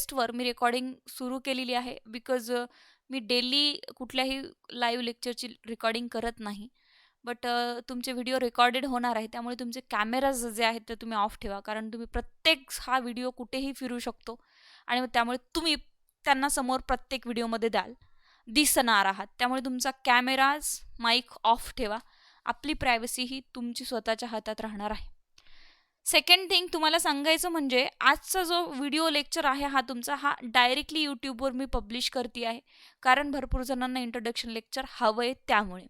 रिक्वेस्टवर मी recording सुरू केलेली आहे. बिकॉज मी डेली कुठल्याही लाईव्ह लेक्चरची रेकॉर्डिंग करत नाही. बट तुमचे व्हिडिओ रेकॉर्डेड होणार आहे, त्यामुळे तुमचे कॅमेराज जे आहेत ते तुम्ही ऑफ ठेवा. कारण तुम्ही प्रत्येक हा व्हिडिओ कुठेही फिरू शकतो आणि मग त्यामुळे तुम्ही त्यांना समोर प्रत्येक व्हिडिओमध्ये दिसणार आहात. त्यामुळे तुमचा कॅमेराज, माईक ऑफ ठेवा. आपली प्रायव्हसी ही तुमची स्वतःच्या हातात राहणार आहे. सेकंड थिंग तुम्हाला सांगायचं म्हणजे आजचा जो व्हिडिओ लेक्चर आहे हा डायरेक्टली यूट्यूबवर मी पब्लिश करते आहे. कारण भरपूर जणांना इंट्रोडक्शन लेक्चर हवं आहे त्यामुळे.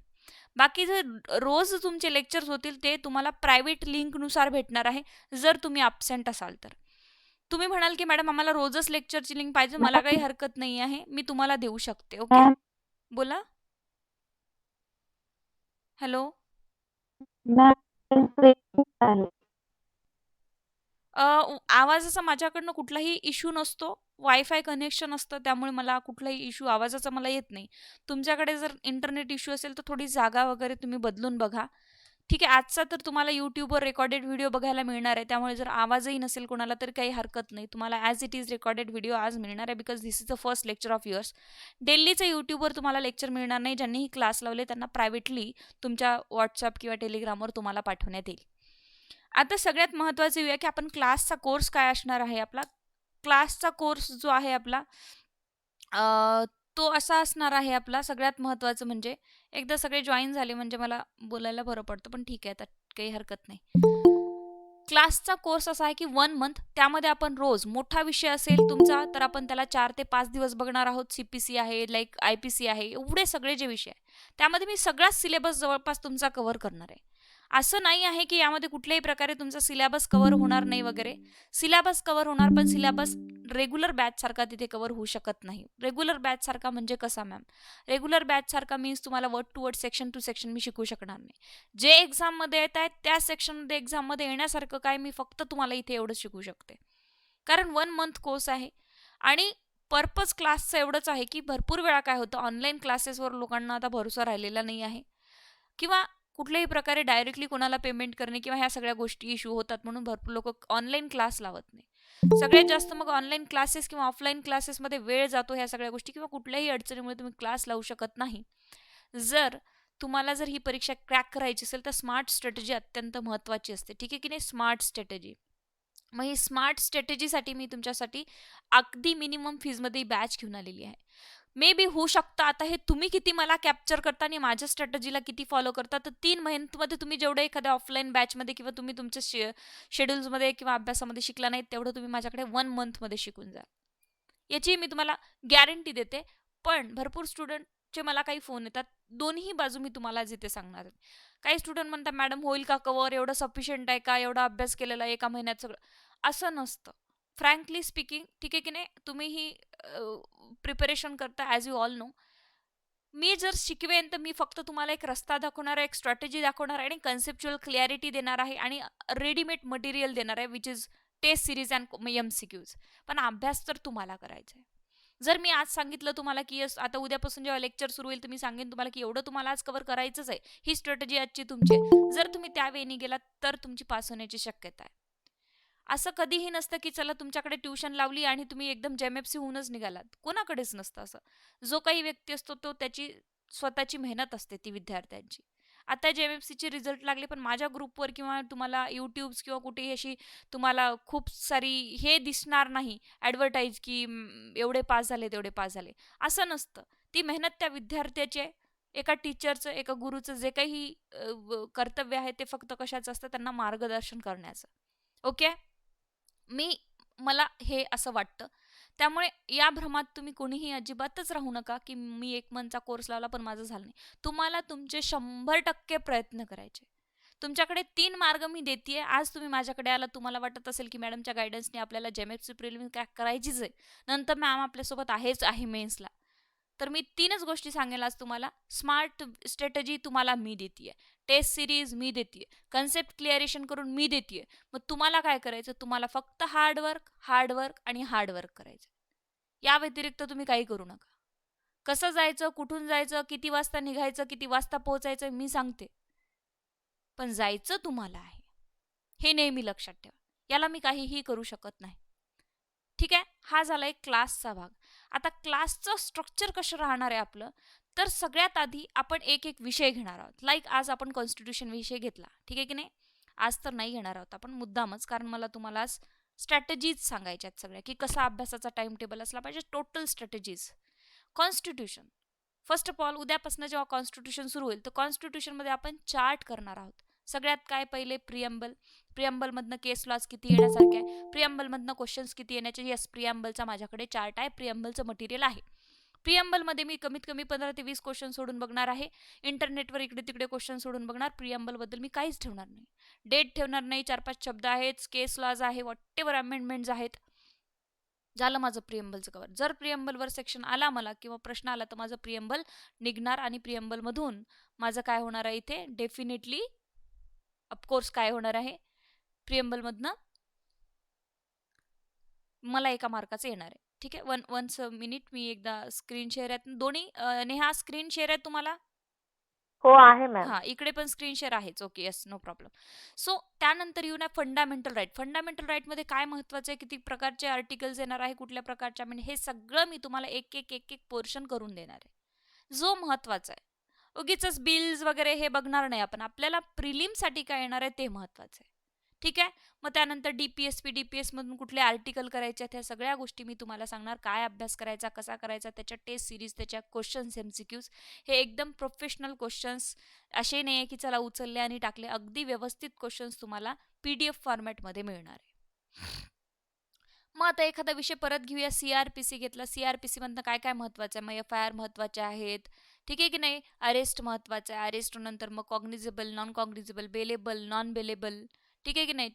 बाकी जर रोज तुमचे लेक्चर्स होतील ते तुम्हाला प्रायव्हेट लिंकनुसार भेटणार आहे, जर तुम्ही ॲबसेंट असाल तर. तुम्ही म्हणाल की मॅडम आम्हाला रोजच लेक्चरची लिंक पाहिजे, मला काही हरकत नाही आहे, मी तुम्हाला देऊ शकते. ओके, बोला. हॅलो. आवाजाचा माझ्याकडनं कुठलाही इश्यू नसतो. वायफाय कनेक्शन असतं, त्यामुळे मला कुठलाही इश्यू आवाजाचा मला येत नाही. तुमच्याकडे जर इंटरनेट इश्यू असेल तर थोडी जागा वगैरे तुम्ही बदलून बघा. ठीक आहे, आजचा तर तुम्हाला यूट्यूबवर रेकॉर्डेड व्हिडिओ बघायला मिळणार आहे, त्यामुळे जर आवाजही नसेल कोणाला तर काही हरकत नाही. तुम्हाला as it is recorded video आज मिळणार आहे, because this is the first lecture of yours. डेलीचं यूट्यूबवर तुम्हाला लेक्चर मिळणार नाही. ज्यांनीही क्लास लावले त्यांना प्रायव्हेटली तुमच्या व्हॉट्सअप किंवा टेलिग्रामवर तुम्हाला पाठवण्यात येईल. आता सगळ्यात महत्त्वाचं येऊया की आपण क्लासचा कोर्स काय असणार आहे. आपला क्लासचा कोर्स जो आहे आपला तो असा असणार आहे. आपला सगळ्यात महत्त्वाचं म्हणजे एकदा सगळे जॉईन झाले म्हणजे मला बोलायला बरं पडतं, पण ठीक आहे, आता काही हरकत नाही. क्लासचा कोर्स असा आहे की 1 मंथ, त्यामध्ये आपण रोज मोठा विषय असेल तुमचा तर आपण त्याला 4 ते 5 दिवस बघणार आहोत. CPC आहे, लाईक IPC आहे, एवढे सगळे जे विषय आहे त्यामध्ये मी सगळाच सिलेबस जवळपास तुमचा कव्हर करणार आहे. असं नाही आहे की यामध्ये कुठल्याही प्रकारे तुमचा सिलेबस कव्हर होणार नाही वगैरे. सिलेबस कव्हर होणार, पण सिलेबस रेग्युलर बॅच सारखा तिथे कव्हर होऊ शकत नाही. रेग्युलर बॅच सारखा म्हणजे कसा मॅम? रेग्युलर बॅच सारखा मीन्स तुम्हाला word to word, section to section मी शिकवू शकणार नाही. जे एक्झाममध्ये येत आहेत त्या सेक्शनमध्ये एक्झाममध्ये येण्यासारखं काय मी फक्त तुम्हाला इथे एवढं शिकवू शकते. कारण 1 मंथ कोर्स आहे आणि पर्पज क्लासचं एवढंच आहे की भरपूर वेळा काय होतं, ऑनलाईन क्लासेसवर लोकांना आता भरोसा राहिलेला नाही आहे किंवा कुठल्याही प्रकारे डायरेक्टली कोणाला पेमेंट करणे किंवा ह्या सगळ्या गोष्टी इश्यू होतात, म्हणून भरपूर लोक ऑनलाईन क्लास लावत नाही. सगळ्यात जास्त मग ऑनलाईन क्लासेस किंवा ऑफलाईन क्लासेसमध्ये वेळ जातो ह्या सगळ्या गोष्टी, किंवा कुठल्याही अडचणीमुळे तुम्ही क्लास लावू शकत नाही. तुम्हाला जर ही परीक्षा क्रॅक करायची असेल तर स्मार्ट स्ट्रॅटेजी अत्यंत महत्त्वाची असते. ठीक आहे की नाही? Smart strategy. मग ही स्मार्ट स्ट्रॅटेजीसाठी मी तुमच्यासाठी अगदी मिनिमम फीजमध्ये बॅच घेऊन आलेली आहे. मे बी होऊ शकतं आता हे तुम्ही किती मला कॅप्चर करता आणि माझ्या स्ट्रॅटेजीला किती फॉलो करता, तर 3 महिन्यामध्ये तुम्ही जेवढं एखाद्या ऑफलाईन बॅचमध्ये किंवा तुम्ही तुमच्या शेड्यूल्समध्ये किंवा अभ्यासामध्ये शिकला नाही तेवढं तुम्ही माझ्याकडे 1 मंथमध्ये शिकून जा, याची मी तुम्हाला गॅरंटी देते. पण भरपूर स्टुडंटचे मला काही फोन येतात, दोन्ही बाजू मी तुम्हाला जिथे सांगणार आहे. काही स्टुडंट म्हणतात मॅडम होईल का कवर, एवढं सफिशियंट आहे का, एवढा अभ्यास केलेला आहे एका महिन्यात सगळं. असं नसतं फ्रँकली स्पीकिंग. ठीक आहे की नाही? तुम्हीही प्रिपरेशन करता ॲज यू ऑल नो. मी जर शिकवेन तर मी फक्त तुम्हाला एक रस्ता दाखवणार आहे, एक स्ट्रॅटेजी दाखवणार आहे आणि कन्सेप्च्युअल क्लॅरिटी देणार आहे आणि रेडीमेड मटेरियल देणार आहे, which is test series and MCQs. पण अभ्यास तर तुम्हाला करायचा आहे. जर मी आज सांगितलं तुम्हाला की यस आता उद्यापासून जेव्हा लेक्चर सुरू होईल तर मी सांगेन तुम्हाला की एवढं तुम्हाला आज कव्हर करायचंच आहे, ही स्ट्रॅटेजी आजची तुमची आहे, जर तुम्ही त्या वेळी गेलात तर तुमची पास होण्याची शक्यता आहे. असं कधीही नसतं की चला तुमच्याकडे ट्युशन लावली आणि तुम्ही एकदम JMFC होऊनच निघालात. कोणाकडेच नसतं असं. जो काही व्यक्ती असतो तो त्याची स्वतःची मेहनत असते ती विद्यार्थ्यांची. आता JMFCचे रिझल्ट लागले, पण माझ्या ग्रुपवर किंवा तुम्हाला यूट्यूब्स किंवा कुठेही अशी तुम्हाला खूप सारी हे दिसणार नाही ॲडव्हर्टाईज की एवढे पास झाले तेवढे पास झाले, असं नसतं. ती मेहनत त्या विद्यार्थ्याची आहे. एका टीचरचं, एका गुरुचं जे काही कर्तव्य आहे ते फक्त कशाचं असतं, त्यांना मार्गदर्शन करण्याचं. ओके. मला हे असं वाटतं. त्यामुळे या भ्रमात तुम्ही कोणीही अजिबातच राहू नका की मी 1 मंथचा कोर्स लावला पण माझं झालं नाही. तुम्हाला तुमचे 100% प्रयत्न करायचे. तुमच्याकडे 3 मार्ग मी देतीये. आज तुम्ही माझ्याकडे आलात, तुम्हाला वाटत असेल की मॅडमच्या गाईडन्सने आपल्याला JMFC प्रिलिम्स क्रॅक करायचीच आहे, नंतर मॅम आपल्यासोबत आहे मेन्सला. तर मी 3च गोष्टी सांगेल आज तुम्हाला. स्मार्ट स्ट्रॅटेजी तुम्हाला मी देतीये, टेस्ट सिरीज मी देतीये, कन्सेप्ट क्लिअरेशन करून मी देतीये. मग तुम्हाला काय करायचं? तुम्हाला फक्त हार्डवर्क, हार्डवर्क आणि हार्डवर्क करायचं. या व्यतिरिक्त तुम्ही काही करू नका. कसं जायचं, कुठून जायचं, किती वाजता निघायचं, किती वाजता पोहोचायचं मी सांगते, पण जायचं तुम्हाला आहे, हे नेहमी लक्षात ठेवा. याला मी काहीही करू शकत नाही. ठीक आहे, हा झाला एक क्लासचा भाग. आता क्लासचं स्ट्रक्चर कसं राहणार आहे आपलं, तर सगळ्यात आधी आपण एक एक विषय घेणार आहोत. लाईक आज आपण कॉन्स्टिट्यूशन विषय घेतला, ठीक आहे की नाही. आज तर नाही घेणार आहोत आपण मुद्दामच, कारण मला तुम्हाला आज स्ट्रॅटेजीज सांगायच्या आहेत सगळ्या, की कसा अभ्यासाचा टाइम टेबल असला पाहिजे, total strategies. Constitution, first of all उद्यापासून जेव्हा कॉन्स्टिट्यूशन सुरू होईल तर कॉन्स्टिट्यूशनमध्ये आपण चार्ट करणार आहोत. सगळ्यात काय पहिले प्रिअम्बल, प्रिअम्बलमधनं केस लॉज किती येण्यासारखे आहे, प्रिअम्बलमधनं क्वेश्चन्स किती येण्याचे. येस, प्रिअम्बलचा माझ्याकडे चार्ट आहे, प्रिअम्बलचं मटेरियल आहे. प्रिअम्बलमध्ये मी कमीत कमी 15 ते 20 क्वेश्चन सोडून बघणार आहे. इंटरनेटवर इकडे तिकडे क्वेश्चन सोडून बघणार. प्रिअम्बलबद्दल मी काहीच ठेवणार नाही, डेट ठेवणार नाही, 4-5 शब्द आहेत, केस लॉज आहे, व्हॉटेवर अमेंडमेंट्स आहेत. झालं माझं प्रिअम्बलचं कवर. जर प्रिअम्बलवर सेक्शन आला मला किंवा प्रश्न आला तर माझं प्रिअम्बल निघणार आणि प्रिअम्बलमधून माझं काय होणार आहे इथे डेफिनेटली ऑफकोर्स काय होणार आहे प्रिअम्बलमधनं मला एका मार्काचं येणार आहे. ठीक आहे, वन्स मिनिट मी एकदा स्क्रीन शेअर आहे दोन्ही. नेहा स्क्रीन शेअर आहे तुम्हाला? हो आहे मॅम. हां, इकडे पण स्क्रीन शेअर आहेच. Okay, yes, no problem. So त्यानंतर येऊन फंडामेंटल राईट. फंडामेंटल राईटमध्ये काय महत्त्वाचं आहे, किती प्रकारचे आर्टिकल्स येणार आहे, कुठल्या प्रकारच्या, म्हणजे हे सगळं मी तुम्हाला एक एक एक एक पोर्शन करून देणार आहे, जो महत्त्वाचा आहे. उगीच बिल्स वगैरे हे बघणार नाही आपण, आपल्याला प्रिलिमसाठी काय येणार आहे ते महत्त्वाचं आहे. ठीक आहे, मग त्यानंतर DPSP, DPS मधून कुठले आर्टिकल करायचे आहेत, ह्या सगळ्या गोष्टी मी तुम्हाला सांगणार. काय अभ्यास करायचा, कसा करायचा, त्याच्या टेस्ट सिरीज, त्याच्या क्वेश्चन्स, MCQs, हे एकदम प्रोफेशनल क्वेश्चन्स. असे नाही आहे की चला उचलले आणि टाकले, अगदी व्यवस्थित क्वेश्चन्स तुम्हाला PDF फॉर्मॅटमध्ये मिळणार आहे. मग आता एखादा विषय परत घेऊया. CRPC घेतला, CRPC मधनं काय काय महत्त्वाचं आहे, मग FIR महत्त्वाचे आहेत, ठीक आहे की नाही. अरेस्ट महत्त्वाचं आहे, अरेस्ट नंतर मग कॉग्निझेबल, नॉन कॉग्निझेबल, बेलेबल, नॉन बेलेबल, ठीक आहे की नाही.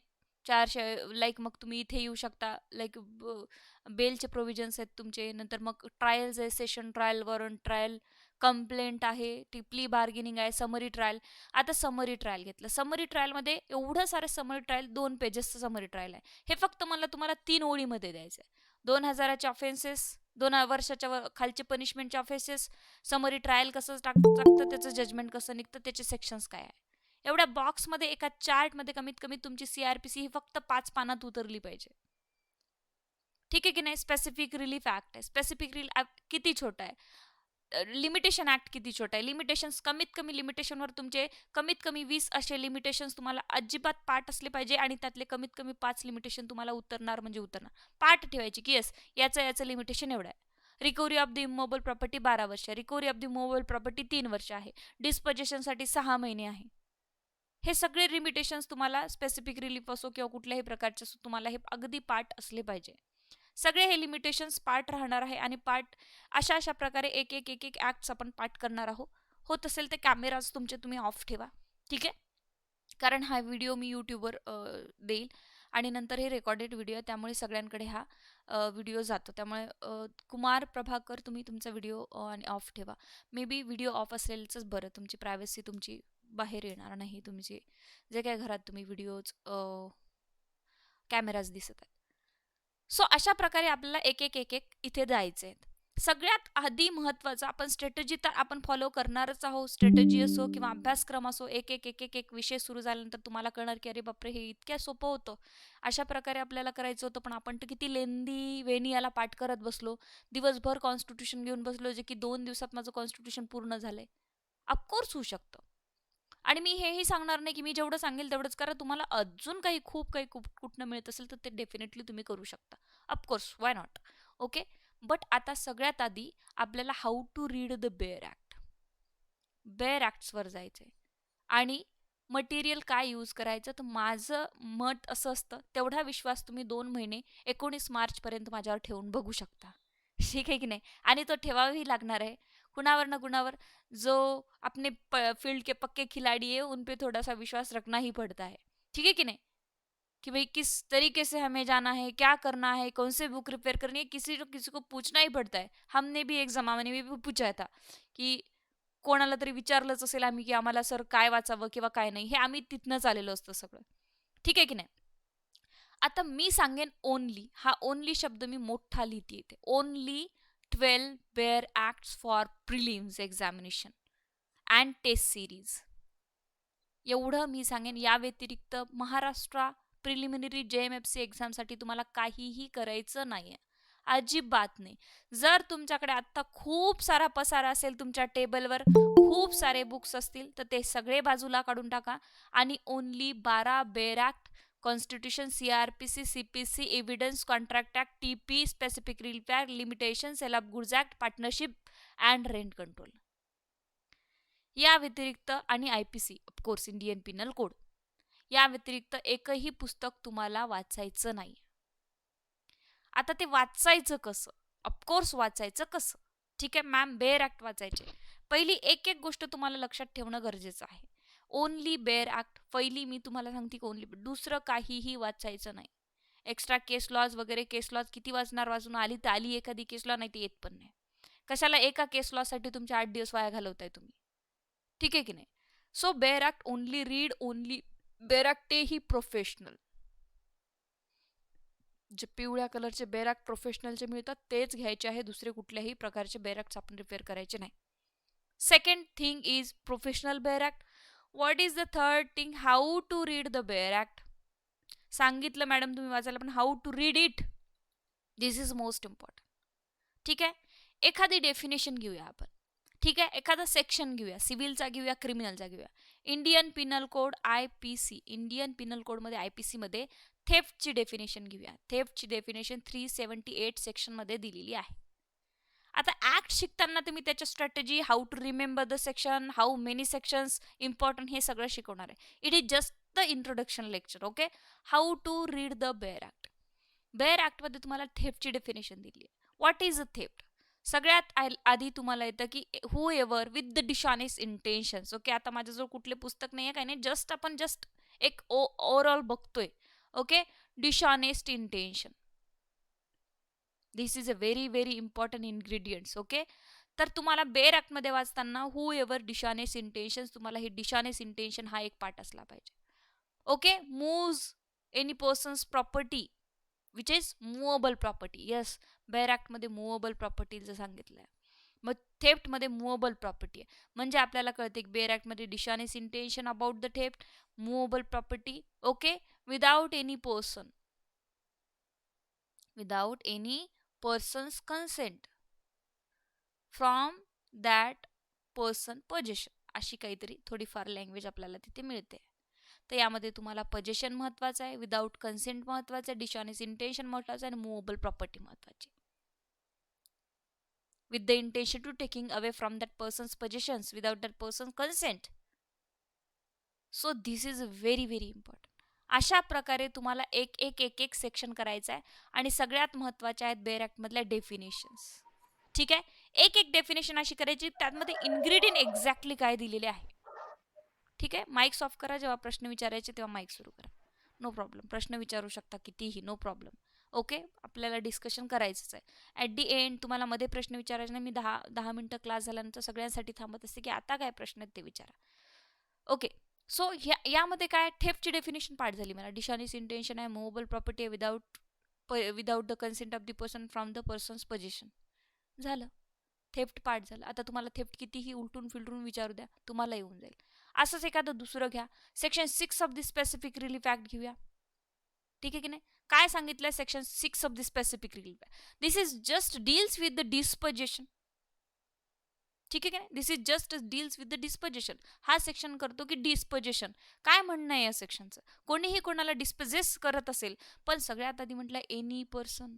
4 लाईक मग तुम्ही इथे येऊ शकता, लाईक बेलचे प्रोव्हिजन्स आहेत तुमचे. नंतर मग ट्रायल्स आहे, session trial, warrant trial, complaint आहे, टिपली बार्गेनिंग आहे, समरी ट्रायल. आता समरी ट्रायल घेतलं, समरी ट्रायलमध्ये एवढं सारं समरी ट्रायल, 2 पेजेसचं समरी ट्रायल आहे. हे फक्त मला तुम्हाला 3 ओळीमध्ये द्यायचं आहे. 2,000चे ऑफेन्सेस, 2 वर्षाच्या खालचे पनिशमेंटचे ऑफेन्सेस, समरी ट्रायल कसं टाकतं, त्याचं जजमेंट कसं निघतं, त्याचे सेक्शन्स काय आहे. एवढ्या बॉक्समध्ये एका चार्टमध्ये कमीत कमी तुमची CRPC ही फक्त 5 पानात उतरली पाहिजे. ठीक आहे की नाही. स्पेसिफिक रिलीफ ऍक्ट आहे, स्पेसिफिक रिलीफ किती छोटा आहे, लिमिटेशन ऍक्ट किती छोटा आहे. लिमिटेशन्स कमीत कमी लिमिटेशनवर तुमचे कमीत कमी 20 असे लिमिटेशन्स तुम्हाला अजिबात पाठ असले पाहिजे, आणि त्यातले कमीत कमी 5 लिमिटेशन तुम्हाला उतरणार म्हणजे उतरणार. पाठ ठेवायची की येस याचं लिमिटेशन एवढं आहे. Recovery of the immovable property 12 वर्ष, recovery of the immovable property 3 वर्ष आहे, डिस्पोजेशनसाठी 6 महिने आहे. हे सगळे लिमिटेशन्स तुम्हाला स्पेसिफिक रिलीफ असो किंवा कुठल्याही प्रकारचे असो, तुम्हाला हे अगदी पाठ असले पाहिजे. सगळे हे लिमिटेशन्स पार्ट राहणार आहे, आणि पार्ट अशा प्रकारे एक एक एक एक ॲक्ट्स आपण पाठ करणार आहोत. होत असेल ते कॅमेराज तुमचे तुम्ही ऑफ ठेवा, ठीक आहे, कारण हा व्हिडिओ मी यूट्यूबवर देईल आणि नंतर हे रेकॉर्डेड व्हिडिओ आहे, त्यामुळे सगळ्यांकडे हा व्हिडिओ जातो. त्यामुळे कुमार प्रभाकर तुम्ही तुमचा व्हिडिओ आणि ऑफ ठेवा. मे बी व्हिडिओ ऑफ असलेलंच बरं, तुमची प्रायव्हसी तुमची बाहेर येणार नाही, तुमचे जे काय घरात तुम्ही व्हिडिओज कॅमेराज दिसत आहेत. सो अशा प्रकारे आपल्याला एक एक एक एक इथे द्यायचे आहेत. सगळ्यात आधी महत्त्वाचं, आपण स्ट्रॅटेजी तर आपण फॉलो करणारच आहोत, स्ट्रॅटेजी असो किंवा अभ्यासक्रम असो, एक एक एक एक एक विषय सुरू झाल्यानंतर तुम्हाला कळणार की अरे बापरे हे इतक्या सोपं होतं, अशा प्रकारे आपल्याला करायचं होतं. पण आपण तर किती लेंदी वेणी याला पाठ करत बसलो, दिवसभर कॉन्स्टिट्यूशन घेऊन बसलो, जे की 2 दिवसात माझं कॉन्स्टिट्यूशन पूर्ण झालंय. ऑफकोर्स होऊ शकतं, आणि मी हेही सांगणार नाही की मी जेवढं सांगेल तेवढंच करा. तुम्हाला अजून काही खूप काही कुठनं मिळत असेल तर ते डेफिनेटली तुम्ही करू शकता, of course, why not. Okay, but आता सगळ्यात आधी आपल्याला how to read the bare act, bare ॲक्ट्सवर जायचं आहे. आणि मटेरियल काय यूज करायचं, तर माझं मत असं असतं, तेवढा विश्वास तुम्ही 2 महिने 19 मार्चपर्यंत माझ्यावर ठेवून बघू शकता, ठीक आहे की नाही. आणि तो ठेवावी लागणार आहे, कुणावर ना कुणावर. जो अपने फील्ड के पक्के खिलाड़ी है उन पे थोड़ा सा विश्वास रखना ही पड़ता है, ठीक है कि नहीं, कि भाई किस तरीके से हमें जाना है, क्या करना है, कौन से बुक रिपेयर करनी है, किसी को पूछना ही पड़ता है. हमने भी एक जमाने में भी पूछा था की कोणाला तरी विचारलंच असेल आम्ही की आम्हाला सर काय वाचावं किंवा काय नाही, हे आम्ही तिथनंच आलेलो असतं सगळं, ठीक आहे की नाही. आता मी सांगेन ओनली, हा ओनली शब्द मी मोठा लिहिते इथे, only 12 bare acts for prelims examination and test series, एवढं मी सांगेन. या व्यतिरिक्त महाराष्ट्र प्रिलिमिनरी JMFC एक्झामसाठी तुम्हाला काहीही करायचं नाहीये, अजिबात नाही. जर तुमच्याकडे आता खूप सारा पसारा असेल, तुमच्या टेबलवर खूप सारे बुक्स असतील, तर ते सगळे बाजूला काढून टाका आणि only 12 bare act, constitution, CRPC, CPC, evidence, contract act, TP, specific relief act, limitation, sale of goods act, partnership and rent control, या व्यतिरिक्त आणि IPC of course Indian penal code, या व्यतिरिक्त एकही पुस्तक तुम्हाला वाचायचं नाही. आता ते वाचायचं कसं? ऑफकोर्स वाचायचं कसं? ठीक आहे मॅम, बेअर ॲक्ट वाचायचे. पहिली एक एक गोष्ट तुम्हाला लक्षात ठेवणं गरजेचं आहे. ओनली बेअर ॲक्ट, पहिली मी तुम्हाला सांगते की ओनली, दुसरं काहीही वाचायचं नाही. एक्स्ट्रा केस लॉज वगैरे, केस लॉज किती वाचणार, वाचून आली तर आली एखादी केस लॉ, नाही ती येत पण नाही. कशाला एका केस लॉसाठी तुमचे 8 दिवस वाया घालवताय तुम्ही, ठीक आहे की नाही. So bare act only read, only bare act, तेही प्रोफेशनल. जे पिवळ्या कलरचे बेअर ॲक्ट प्रोफेशनलचे मिळतात तेच घ्यायचे आहे, दुसरे कुठल्याही प्रकारचे बेअर ॲक्ट्स आपण रिपेअर करायचे नाही. Second thing is professional bare act. What is the third thing? How to read the bare act. सांगितलं मॅडम तुम्ही वाचायला, पण how to read it, this is most important. ठीक आहे, एखादी डेफिनेशन घेऊया आपण. ठीक आहे, एखादा सेक्शन घेऊया, सिव्हिलचा घेऊया, क्रिमिनलचा घेऊया. Indian penal code IPC, Indian Pinal कोडमध्ये IPC मध्ये थेफ्टची डेफिनेशन घेऊया. थेफ्टची डेफिनेशन 378 सेक्शनमध्ये दिलेली आहे. आता ॲक्ट शिकताना तुम्ही त्याच्या strategy, how to remember the section, how many sections important, हे सगळं शिकवणार आहे. It is just the introduction lecture. Okay, how to read the bare act. Bare ॲक्टमध्ये तुम्हाला थेफ्टची डेफिनेशन दिली आहे. What is a theft? सगळ्यात आधी तुम्हाला येतं की whoever with the dishonest intentions. Okay, आता माझ्याजवळ कुठले पुस्तक नाही आहे, काही नाही, आपण जस्ट एक ओव्हरऑल बघतोय. Okay, dishonest intention, this is a very very important ingredients. Okay, तर तुम्हाला बेअर ॲक्टमध्ये वाचताना हू एव्हर डिशॉनेस्ट इंटेन्शन्स, तुम्हाला हे डिशॉनेस्ट इंटेन्शन हा एक पार्ट असला पाहिजे. Okay, moves any person's property which is movable property. Yes, bare ॲक्टमध्ये मुवेबल प्रॉपर्टीचं सांगितलं आहे. मग थेफ्टमध्ये मुवेबल प्रॉपर्टी आहे, म्हणजे आपल्याला कळते की बेअर ॲक्टमध्ये dishonest intention about the theft, movable property. Okay, without any person, without any person's consent from that person possession, अशी काहीतरी थोडीफार लँग्वेज आपल्याला तिथे मिळते. तर यामध्ये तुम्हाला पोजेशन महत्त्वाचं आहे, विदाउट कन्सेंट महत्त्वाचं आहे, डिशॉनेस्ट इंटेन्शन महत्त्वाचं आहे, आणि मुवेबल प्रॉपर्टी महत्त्वाची. With the intention to taking away from that person's possessions without that person consent. So this is very very important. अशा प्रकारे तुम्हाला एक एक एक एक सेक्शन करायचं आहे, आणि सगळ्यात महत्त्वाच्या आहेत बेअर ॲक्टमधल्या डेफिनेशन्स. ठीक आहे, एक एक डेफिनेशन अशी करायची, त्यामध्ये इन्ग्रेडियंट एक्झॅक्टली काय दिलेले आहे. ठीक आहे, माईक ऑफ करा, जेव्हा प्रश्न विचारायचे तेव्हा माईक सुरू करा, नो प्रॉब्लेम. प्रश्न विचारू शकता कितीही, नो प्रॉब्लेम. ओके, आपल्याला डिस्कशन करायचंच आहे. ॲट दी एंड तुम्हाला मध्ये प्रश्न विचारायचे नाही, मी 10 मिनटं क्लास झाल्यानंतर सगळ्यांसाठी थांबत असते की आता काय प्रश्न आहेत ते विचारा. ओके, सो यामध्ये काय, थेफ्टची डेफिनेशन पाठ झाली मला. डिशॉनेस्ट इंटेन्शन आहे, मुवेबल प्रॉपर्टी आहे, without the consent of the person from the persons possession, झालं. थेफ्ट पार्ट झालं. आता तुम्हाला थेफ्ट कितीही उलटून फिलटून विचारू द्या, तुम्हाला येऊन जाईल. असंच एखादं दुसरं घ्या, section 6 of the specific relief act घेऊया. ठीक आहे की नाही, काय सांगितलंय section 6 of the specific relief act? This is just deals with the dispossession. ठीक आहे की नाही, this is just deals with the dispossession. हा सेक्शन करतो की डिस्पोजेशन. काय म्हणणं आहे या सेक्शनचं? कोणीही कोणाला डिस्पोजेस करत असेल, पण सगळ्यात आधी म्हटलं एनी पर्सन.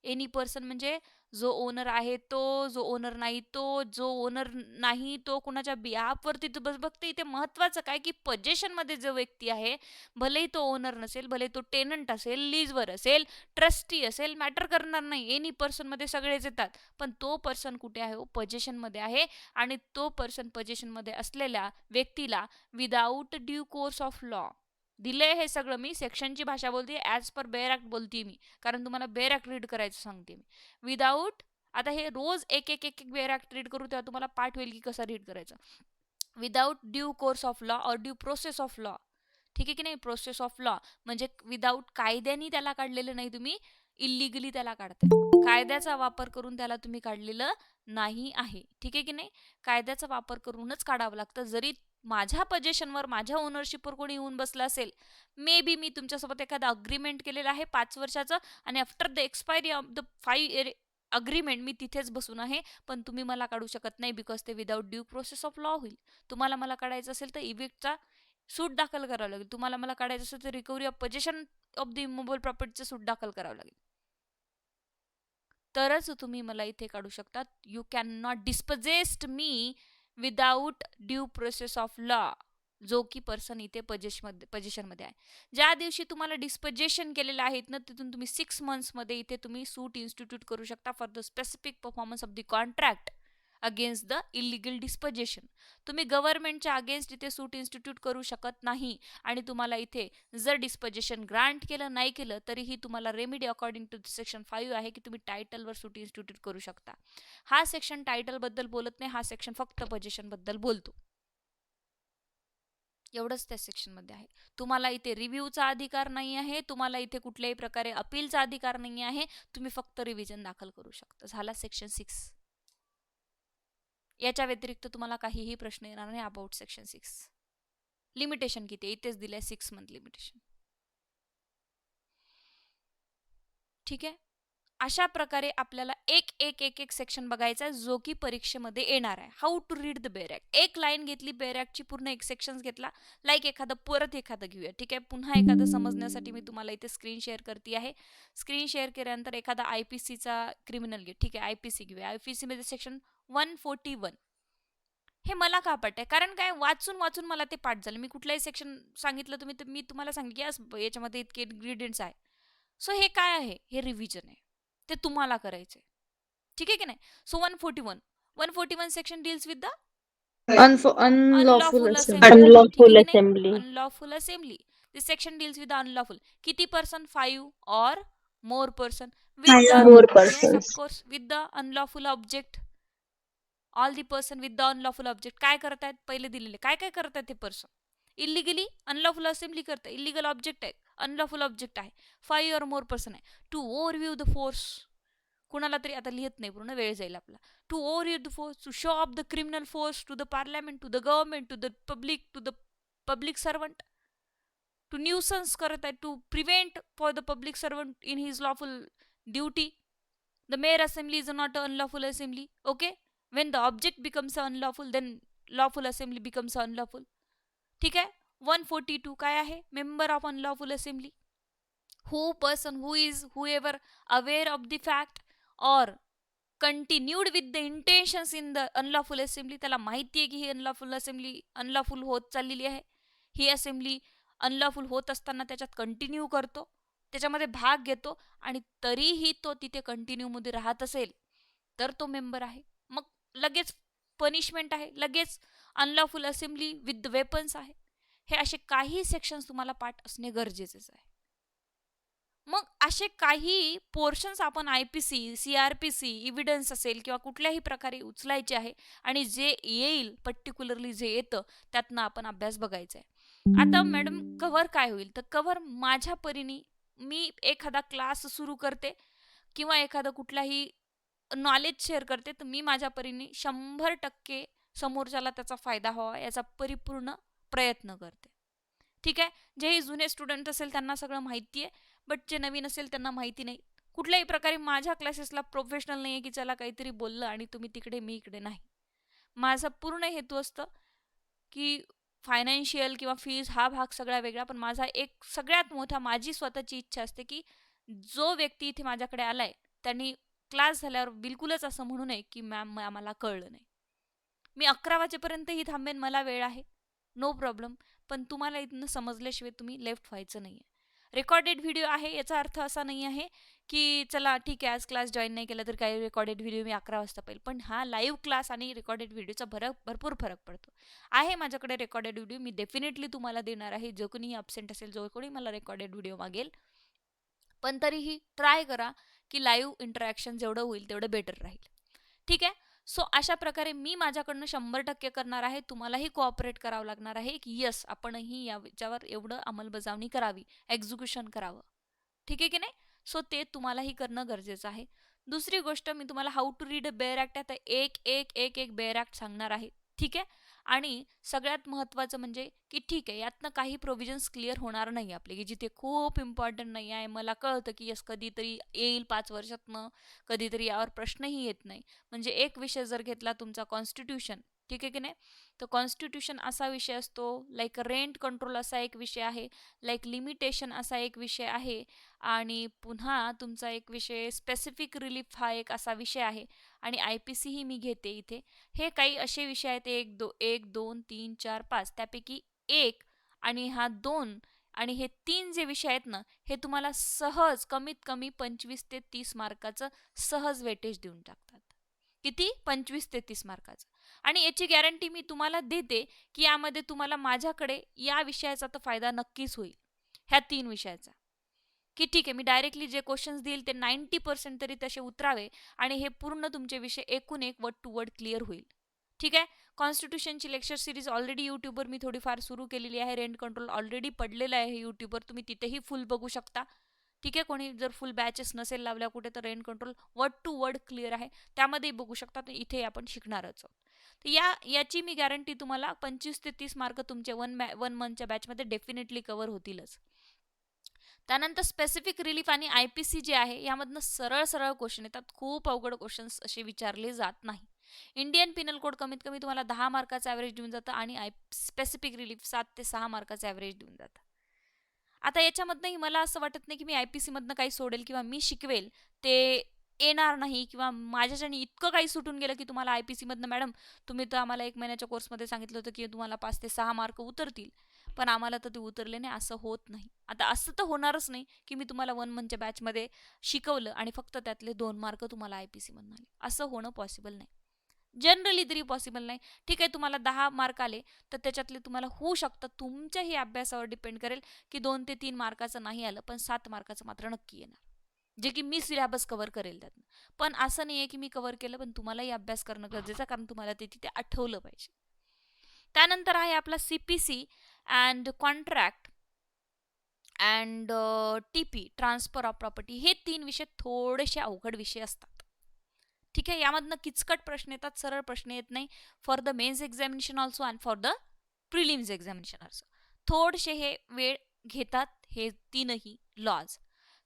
एनी पर्सन म्हणजे जो ओनर आहे तो, जो ओनर नाही तो, जो ओनर नाही तो कुणाच्या बिहाफवरती तू बस बघते. इथे महत्वाचं काय की पोजेशनमध्ये जो व्यक्ती आहे, भलेही तो ओनर नसेल, भले तो टेनंट असेल, लीजवर असेल, ट्रस्टी असेल, मॅटर करणार नाही. एनी पर्सनमध्ये सगळेच येतात, पण तो पर्सन कुठे आहे? पोजेशनमध्ये आहे, आणि तो पर्सन पोजेशनमध्ये असलेल्या व्यक्तीला without due course of law दिले. हे सगळं मी सेक्शनची भाषा बोलते, ॲज पर बेअर ॲक्ट बोलते मी, कारण तुम्हाला बेअर ॲक्ट रीड करायचं सांगते मी. विदाऊट, आता हे रोज एक एक एक एक बेअर ॲक्ट रीड करू, तेव्हा तुम्हाला पाठ होईल की कसं रीड करायचं. Without due course of law और ड्यू प्रोसेस ऑफ लॉ. ठीक आहे की नाही, प्रोसेस ऑफ लॉ म्हणजे विदाऊट कायद्याने त्याला काढलेलं नाही, तुम्ही इलिगली त्याला काढताय. कायद्याचा वापर करून त्याला तुम्ही काढलेलं नाही आहे. ठीक आहे की नाही, कायद्याचा वापर करूनच काढावं लागतं. जरी माझ्या पोझिशनवर, माझ्या ओनरशिपवर कोणी येऊन बसलं असेल, मे बी मी तुमच्यासोबत एखादा अग्रीमेंट केलेलं आहे 5 वर्षाचं आणि after the expiry of the 5 year agreement मी तिथेच बसून आहे, पण तुम्ही मला काढू शकत नाही बिकॉज ते without due process of law होईल. तुम्हाला मला काढायचं असेल तर इविक्टचा सूट दाखल करावं लागेल. तुम्हाला मला काढायचं असेल तर recovery of possession of the immovable प्रॉपर्टीचं सूट दाखल करावं लागेल. तरच तुम्ही मला इथे काढू शकता. You can not dispossessed me without due process of law, जो की पर्सन इथे पोझिशनमध्ये आहे. ज्या दिवशी तुम्हाला डिस्पोजेशन केलेलं आहे ना, तिथून तुम्ही 6 मंथ्समध्ये इथे तुम्ही सूट इन्स्टिट्यूट करू शकता for the specific performance of the contract against the illegal disposition. तुम्ही गव्हर्नमेंटच्या अगेन्स्ट इथे सूट इन्स्टिट्यूट करू शकत नाही. आणि तुम्हाला इथे जर डिस्पोजेशन ग्रांट केलं नाही केलं तरीही तुम्हाला रेमेडी अकॉर्डिंग टू सेक्शन 5 आहे की तुम्ही टायटलवर सूट इन्स्टिट्यूट करू शकता. हा सेक्शन टायटल बद्दल बोलत नाही, हा सेक्शन फक्त पोझिशन बद्दल बोलतो. एवढंच त्या सेक्शनमध्ये आहे. तुम्हाला इथे रिव्ह्यूचा अधिकार नाही आहे, तुम्हाला इथे कुठल्याही प्रकारे अपीलचा अधिकार नाही आहे, तुम्ही फक्त रिव्हिजन दाखल करू शकता. झाला सेक्शन 6. याच्या व्यतिरिक्त तुम्हाला काहीही प्रश्न येणार नाही अबाउट सेक्शन 6. लिमिटेशन किती आहे इथेच दिलंय, 6 मंथ लिमिटेशन. ठीक आहे. अशा प्रकारे आपल्याला एक एक एक एक सेक्शन बघायचा आहे जो की परीक्षेमध्ये येणार आहे. How to read the bare act. एक लाईन घेतली बेअर ॲक्टची, पूर्ण एक सेक्शन घेतला, लाईक परत एखादं घेऊया. ठीक आहे. पुन्हा एखादं समजण्यासाठी मी तुम्हाला इथे स्क्रीन शेअर करते आहे. स्क्रीन शेअर केल्यानंतर एखादा IPCचा क्रिमिनल घे. ठीक आहे, IPC घेऊया. IPC मध्ये सेक्शन 141. हे मला का पाठ आहे, कारण काय, वाचून वाचून मला ते पाठ झालं. मी कुठलाही सेक्शन सांगितलं तुम्ही तर मी तुम्हाला सांगितलं की याच्यामध्ये इतके इन्ग्रेडियंट्स आहे. सो हे काय आहे, हे रिव्हिजन आहे, ते तुम्हाला करायचंय. ठीक आहे की नाही. So 141 section deals with the Unlawful assembly. Unlawful assembly. Unlawful assembly. This section deals with the unlawful. किती person, 5 or more person with the More yes, persons. of course, with the unlawful object. All the person with the unlawful object. काय करतायत, पहिले दिलेले काय काय करतायत ते पर्सन. इलिगली अनलॉफुल असेंब्ली करताय, इलिगल ऑब्जेक्ट आहे, अनलॉफुल ऑब्जेक्ट आहे, 5 or more person आहे. टू ओव्हरव्ह्यू द फोर्स, कुणाला तरी, आता लिहित नाही पूर्ण, वेळ जाईल आपला. To overview the force, to show of the criminal force to the parliament, to the government, to the public servant. To nuisance करत आहे, to prevent for the public servant in his lawful duty. The mayor assembly is not a unlawful assembly. Okay. When the object becomes unlawful, then lawful assembly becomes unlawful. ठीक आहे. 142 काय आहे, member of unlawful assembly, whoever aware of the fact or continued with the intentions in the unlawful assembly. त्याला माहिती आहे की ही unlawful assembly unlawful होत चाललेली आहे, ही असेंब्ली अनलॉफुल होत असताना त्याच्यात कंटिन्यू करतो, त्याच्यामध्ये भाग घेतो आणि तरीही तो तिथे कंटिन्यू मध्ये राहत असेल तर तो मेंबर आहे. मग लगेच पनिशमेंट आहे, लगेच unlawful assembly with the weapons आहे. हे असे काही सेक्शन्स तुम्हाला पाठ असणे गरजेचेच आहे. मग असे काही पोर्शन्स आपण IPC, CRPC, इव्हिडन्स असेल किंवा कुठल्याही प्रकारे उचलायचे आहे आणि जे येईल, पर्टिक्युलरली जे येतं त्यातनं आपण अभ्यास बघायचा आहे. आता मॅडम कव्हर काय होईल, तर कव्हर माझ्या परीने मी एखादा क्लास सुरू करते किंवा एखादा कुठलाही नॉलेज शेअर करते, तर मी माझ्या परीने 100% समोरच्याला त्याचा फायदा व्हावा याचा परिपूर्ण प्रयत्न करते. ठीक आहे. जेही जुने स्टुडंट असेल त्यांना सगळं माहिती आहे, बट जे नवीन असेल त्यांना माहिती नाही. कुठल्याही प्रकारे माझ्या क्लासेसला प्रोफेशनल नाही आहे की चला काहीतरी बोललं आणि तुम्ही तिकडे मी इकडे, नाही. माझा पूर्ण हेतू असतं की फायनान्शियल किंवा फीज हा भाग सगळा वेगळा, पण माझा एक सगळ्यात मोठा, माझी स्वतःची इच्छा असते की जो व्यक्ती इथे माझ्याकडे आलाय त्यांनी क्लास झाल्यावर बिलकुलच असं म्हणू नये की मॅम आम्हाला कळलं नाही. मी 11 वाजेपर्यंतही थांबेन, मला वेळ आहे, नो प्रॉब्लेम, पण तुम्हाला इथनं समजल्याशिवाय तुम्ही लेफ्ट व्हायचं नाही आहे. रेकॉर्डेड व्हिडिओ आहे याचा अर्थ असा नाही आहे की चला ठीक आहे आज क्लास जॉईन नाही केला तर काही रेकॉर्डेड व्हिडिओ मी 11 वाजता पाहिजे, पण हा लाईव्ह क्लास आणि रेकॉर्डेड व्हिडिओचा भरपूर फरक पडतो. आहे माझ्याकडे रेकॉर्डेड व्हिडिओ, मी डेफिनेटली तुम्हाला देणार आहे. जो कोणी ॲब्सेंट असेल, जो कोणी मला रेकॉर्डेड व्हिडिओ मागेल, पण तरीही ट्राय करा की लाईव्ह इंटरॅक्शन जेवढं होईल तेवढं बेटर राहील. ठीक आहे. सो अशा प्रकारे मी माझ्याकडनं 100% करणार आहे, तुम्हालाही कोऑपरेट करावं लागणार आहे की यस आपणही याच्यावर एवढं अंमलबजावणी करावी, एक्झिक्युशन करावं. ठीक आहे की नाही. सो ते तुम्हालाही करणं गरजेचं आहे. दुसरी गोष्ट, मी तुम्हाला how to read a bare act आता एक बेअर ॲक्ट सांगणार आहे. ठीक आहे. आणि सगळ्यात महत्त्वाचं म्हणजे की ठीक आहे, यातनं काही प्रोव्हिजन्स क्लिअर होणार नाही आपले, की जिथे खूप इम्पॉर्टंट नाही आहे, मला कळतं की यस कधीतरी येईल 5 वर्षातनं, कधीतरी यावर प्रश्नही येत नाही. म्हणजे एक विषय जर घेतला तुमचा कॉन्स्टिट्यूशन, ठीक आहे की नाही, तर कॉन्स्टिट्यूशन असा विषय असतो, लाईक रेंट कंट्रोल असा एक विषय आहे, लाईक लिमिटेशन असा एक विषय आहे, आणि पुन्हा तुमचा एक विषय स्पेसिफिक रिलीफ हा एक असा विषय आहे, आणि आय पी सी ही मी घेते इथे. हे काही असे विषय आहेत, एक दोन तीन चार पाच, त्यापैकी एक आणि हा दोन आणि हे तीन जे विषय आहेत ना, हे तुम्हाला सहज कमीत कमी 25 ते 30 मार्काचं सहज वेटेज देऊन टाकतात. किती? 25 ते 30 मार्काचं. आणि याची गॅरंटी मी तुम्हाला देते की यामध्ये तुम्हाला माझ्याकडे या विषयाचा तर फायदा नक्कीच होईल, ह्या 3 विषयाचा. की ठीक आहे, मी डायरेक्टली जे क्वेश्चन्स देईल ते 90% तरी तसे उतरावे आणि हे पूर्ण तुमचे विषय एकूण एक वर्ड टू वर्ड क्लिअर होईल. ठीक आहे. कॉन्स्टिट्यूशनची लेक्चर सिरीज ऑलरेडी यूट्यूबवर मी थोडीफार सुरू केलेली आहे. रेंट कंट्रोल ऑलरेडी पडलेलं आहे यूट्यूबवर, तुम्ही तिथेही फुल बघू शकता. ठीक आहे. कोणी जर फुल बॅचेस नसेल लावल्या कुठे, तर rent control word to word clear आहे, त्यामध्ये बघू शकता. तर इथे आपण शिकणारच आहोत. तर याची मी गॅरंटी तुम्हाला 25 ते 30 मार्क तुमचे वन मंथच्या बॅचमध्ये डेफिनेटली कव्हर होतीलच. त्यानंतर स्पेसिफिक रिलीफ आणि आय पी सी जे आहे, यामधनं सरळ सरळ क्वेश्चन येतात, खूप अवघड क्वेश्चन्स असे विचारले जात नाही. इंडियन पिनल कोड कमीत कमी तुम्हाला 10 मार्काचं ॲव्हरेज देऊन जातं आणि स्पेसिफिक रिलीफ 7 ते 6 मार्काचं ॲव्हरेज देऊन जातं. आता याच्यामधनंही मला असं वाटत नाही की मी आय पी सीमधनं काही सोडेल किंवा मी शिकवेल ते येणार नाही, किंवा माझ्याच्याने इतकं काही सुटून गेलं की तुम्हाला आय पी सीमधनं मॅडम तुम्ही तर आम्हाला 1 महिन्याच्या कोर्समध्ये सांगितलं होतं की तुम्हाला 5 ते 6 मार्क उतरतील, पण आम्हाला तर ते उतरले नाही. असं होत नाही. आता असं तर होणारच नाही की मी तुम्हाला 1 मंथच्या बॅचमध्ये शिकवलं आणि फक्त त्यातले 2 मार्क तुम्हाला आय पी सीमधनं आले. असं होणं पॉसिबल नाही, जनरली तरी पॉसिबल नाही. ठीक आहे, तुम्हाला 10 मार्क आले तर त्याच्यातले तुम्हाला होऊ शकतं, तुमच्याही अभ्यासावर डिपेंड करेल की 2 ते 3 मार्काचं नाही आलं, पण 7 मार्काचं मात्र नक्की येणार, जे की मी सिलेबस कव्हर करेल त्यातनं. पण असं नाही आहे की मी कव्हर केलं पण तुम्हालाही अभ्यास करणं गरजेचं, कारण तुम्हाला ते तिथे आठवलं पाहिजे. त्यानंतर आहे आपला C P C and contract and T P, transfer of property. हे 3 विषय थोडेसे अवघड विषय असतात. ठीक आहे, यामधनं किचकट प्रश्न येतात, सरळ प्रश्न येत नाही. For the mains examination also and for the prelims examination also थोडेसे हे वेळ घेतात, हे 3ही लॉज.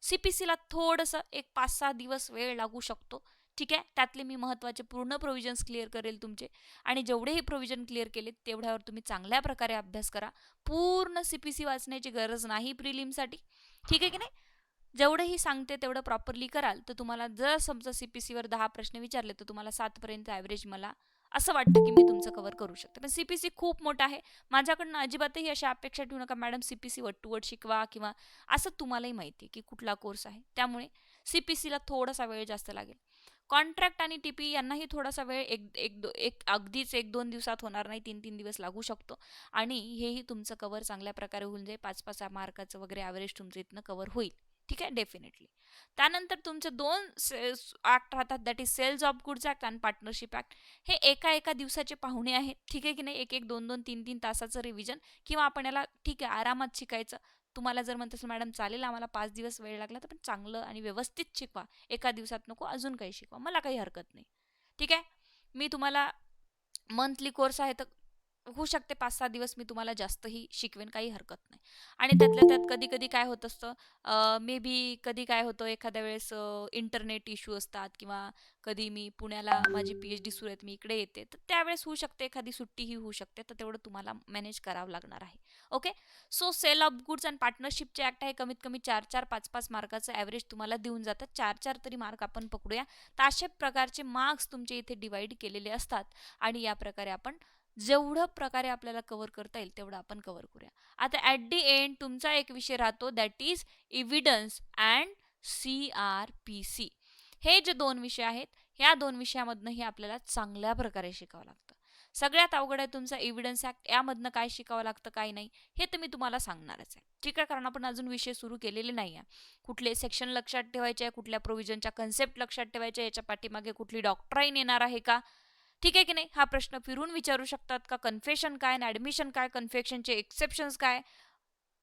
सी पी सीला थोडंसं एक 5-6 दिवस वेळ लागू शकतो. ठीक आहे, त्यातले मी महत्त्वाचे पूर्ण प्रोव्हिजन्स क्लिअर करेल तुमचे, आणि जेवढेही प्रोव्हिजन क्लिअर केले तेवढ्यावर तुम्ही चांगल्या प्रकारे अभ्यास करा. पूर्ण सी पी सी वाचण्याची गरज नाही प्रिलिमसाठी. ठीक आहे की नाही, जेवढंही सांगते तेवढं प्रॉपरली कराल तर तुम्हाला, जर समजा सी पी सीवर 10 प्रश्न विचारले तर तुम्हाला 7 पर्यंत ॲव्हरेज मला असं वाटतं की मी तुमचं कव्हर करू शकते. पण सी पी सी खूप मोठा आहे, माझ्याकडनं अजिबातही अशा अपेक्षा ठेवू नका madam C P C word to word शिकवा किंवा असं. तुम्हालाही माहिती आहे की कुठला कोर्स आहे, त्यामुळे सी पी सीला थोडासा वेळ जास्त लागेल. कॉन्ट्रॅक्ट आणि टी पी यांनाही थोडासा वेळ अगदीच 1-2 दिवसात होणार नाही, 3-3 दिवस लागू शकतो, आणि हेही तुमचं कव्हर चांगल्या प्रकारे होऊन जाईल. 5-5 मार्काचं वगैरे ॲव्हरेज तुमचं इथनं कव्हर होईल. ठीक आहे, डेफिनेटली. त्यानंतर तुमचे 2 ॲक्ट राहतात, that is sales of goods act आणि पार्टनरशिप ॲक्ट. हे एका दिवसाचे पाहुणे आहेत. ठीक आहे की नाही, 2-2, 3-3 तासाचं रिव्हिजन, किंवा आपण याला ठीक आहे आरामात शिकायचं. तुम्हाला जर म्हणत असेल मॅडम चालेल आम्हाला 5 दिवस वेळ लागला, तर पण चांगलं आणि व्यवस्थित शिकवा, एका दिवसात नको, अजून काही शिकवा, मला काही हरकत नाही. ठीक आहे, मी तुम्हाला मंथली कोर्स आहे तर होऊ शकते 5-6 दिवस मी तुम्हाला जास्तही शिकवेन, काही हरकत नाही. आणि त्यातल्या त्यात कधी कधी काय होत असतं, मे बी कधी काय होतं, एखाद्या वेळेस इंटरनेट इश्यू असतात, किंवा कधी मी पुण्याला माझी पी एच डी सुरू आहे, मी इकडे येते, तर त्यावेळेस होऊ शकते एखादी सुट्टीही होऊ शकते, तर तेवढं तुम्हाला मॅनेज करावं लागणार आहे. Okay. So sale of goods and पार्टनरशिपचे ॲक्ट आहे, कमीत कमी 4-4, 5-5 मार्काचं ॲव्हरेज तुम्हाला देऊन जातात. 4-4 तरी मार्क आपण पकडूया, तर अशा प्रकारचे मार्क्स तुमचे इथे डिवाइड केलेले असतात, आणि या प्रकारे आपण जेवढं प्रकारे आपल्याला कव्हर करता येईल तेवढं आपण कव्हर करूया. आता ॲट दी एंड तुमचा एक विषय राहतो, that is evidence and C R P C. हे जे 2 विषय आहेत, ह्या 2 विषयामधनंही आपल्याला चांगल्या प्रकारे शिकावं लागतं. सगळ्यात अवघड आहे तुमचा इव्हिडन्स ॲक्ट, यामधनं काय शिकावं लागतं काय नाही हे तर मी तुम्हाला सांगणारच आहे. ठीक आहे, कारण आपण अजून विषय सुरू केलेले नाही आहे. कुठले सेक्शन लक्षात ठेवायचे आहे, कुठल्या प्रोव्हिजनच्या कन्सेप्ट लक्षात ठेवायच्या, याच्या पाठीमागे कुठली डॉक्ट्राईन येणार आहे का, ठीक आहे की नाही, हा प्रश्न फिरून विचारू शकतात का, कन्फेशन काय आणि ॲडमिशन काय, कन्फेशनचे एक्सेप्शन्स काय,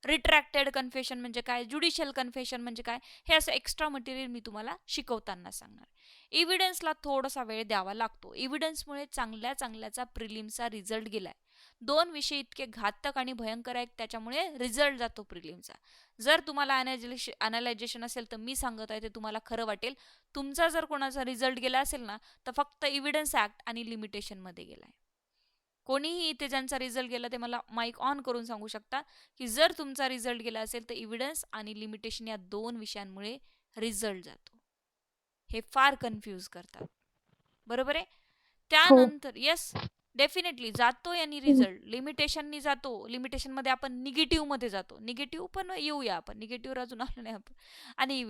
रिट्रॅक्टेड कन्फेशन म्हणजे काय, ज्युडिशियल कन्फेशन म्हणजे काय, हे असं एक्स्ट्रा मटेरियल मी तुम्हाला शिकवताना सांगणार. इव्हिडन्सला थोडासा वेळ द्यावा लागतो, इव्हिडन्समुळे चांगल्याचा प्रिलिमचा रिझल्ट गेलाय, दोन विषय इतके घातक आणि भयंकर आहेत, त्याच्यामुळे रिझल्ट जातो प्रिलिमचा. जर तुम्हाला अनालायझेशन असेल तर मी सांगत आहे ते तुम्हाला खरं वाटेल. तुमचा जर कोणाचा रिझल्ट गेला असेल ना, तर फक्त एव्हिडन्स ऍक्ट आणि लिमिटेशनमध्ये गेलाय. कोणीही इथे ज्यांचा रिझल्ट गेला ते मला माईक ऑन करून सांगू शकता की जर तुमचा रिझल्ट गेला असेल तर एव्हिडन्स आणि लिमिटेशन या दोन विषयांमुळे रिझल्ट जातो. हे फार कन्फ्यूज करतात, बरोबर आहे. हो. त्यानंतर येस, डेफिनेटली जातो यांनी रिझल्ट, लिमिटेशननी जातो. लिमिटेशन मध्ये आपण निगेटिव्ह मध्ये जातो. निगेटिव्ह पण येऊया आपण, निगेटिव्ह अजून आलो नाही आपण. आणि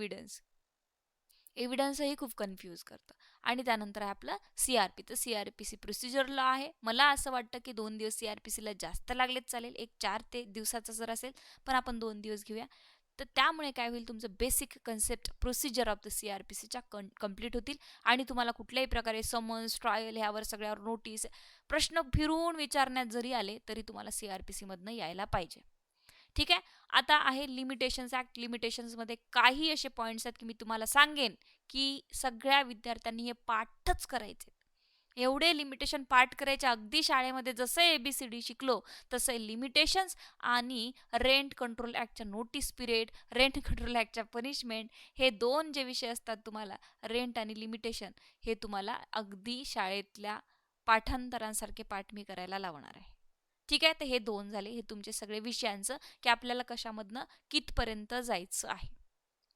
एव्हिडन्सही खूप कन्फ्यूज करतं. आणि त्यानंतर आहे आपलं CRP. तर CRPC प्रोसिजरला आहे. मला असं वाटतं की 2 दिवस CRPCला जास्त लागलेच चालेल, एक 4 ते दिवसाचं जर असेल, पण आपण 2 दिवस घेऊया. तर त्यामुळे काय होईल, तुमचं basic concept procedure of the CRPCच्या कम्प्लीट होतील आणि तुम्हाला कुठल्याही प्रकारे समन्स, ट्रायल ह्यावर सगळ्यावर नोटीस, प्रश्न फिरून विचारण्यात जरी आले तरी तुम्हाला CRPC मधनं यायला पाहिजे. ठीक आहे. आता आहे लिमिटेशन्स ऍक्ट. लिमिटेशन्समध्ये काही असे पॉईंट्स आहेत की मी तुम्हाला सांगेन की सगळ्या विद्यार्थ्यांनी हे पाठच करायचे. एवढे लिमिटेशन पाठ करायचे. अगदी शाळेमध्ये जसं ABCD शिकलो तसं लिमिटेशन्स आणि रेंट कंट्रोल ऍक्टच्या नोटीस पिरियड, रेंट कंट्रोल ऍक्टच्या पनिशमेंट, हे दोन जे विषय असतात तुम्हाला, रेंट आणि लिमिटेशन, हे तुम्हाला अगदी शाळेतल्या पाठांतरांसारखे पाठ मी करायला लावणार आहे. ठीक आहे. तर हे दोन झाले, हे तुमचे सगळे विषयांचं की आपल्याला कशामधनं कितपर्यंत जायचं आहे.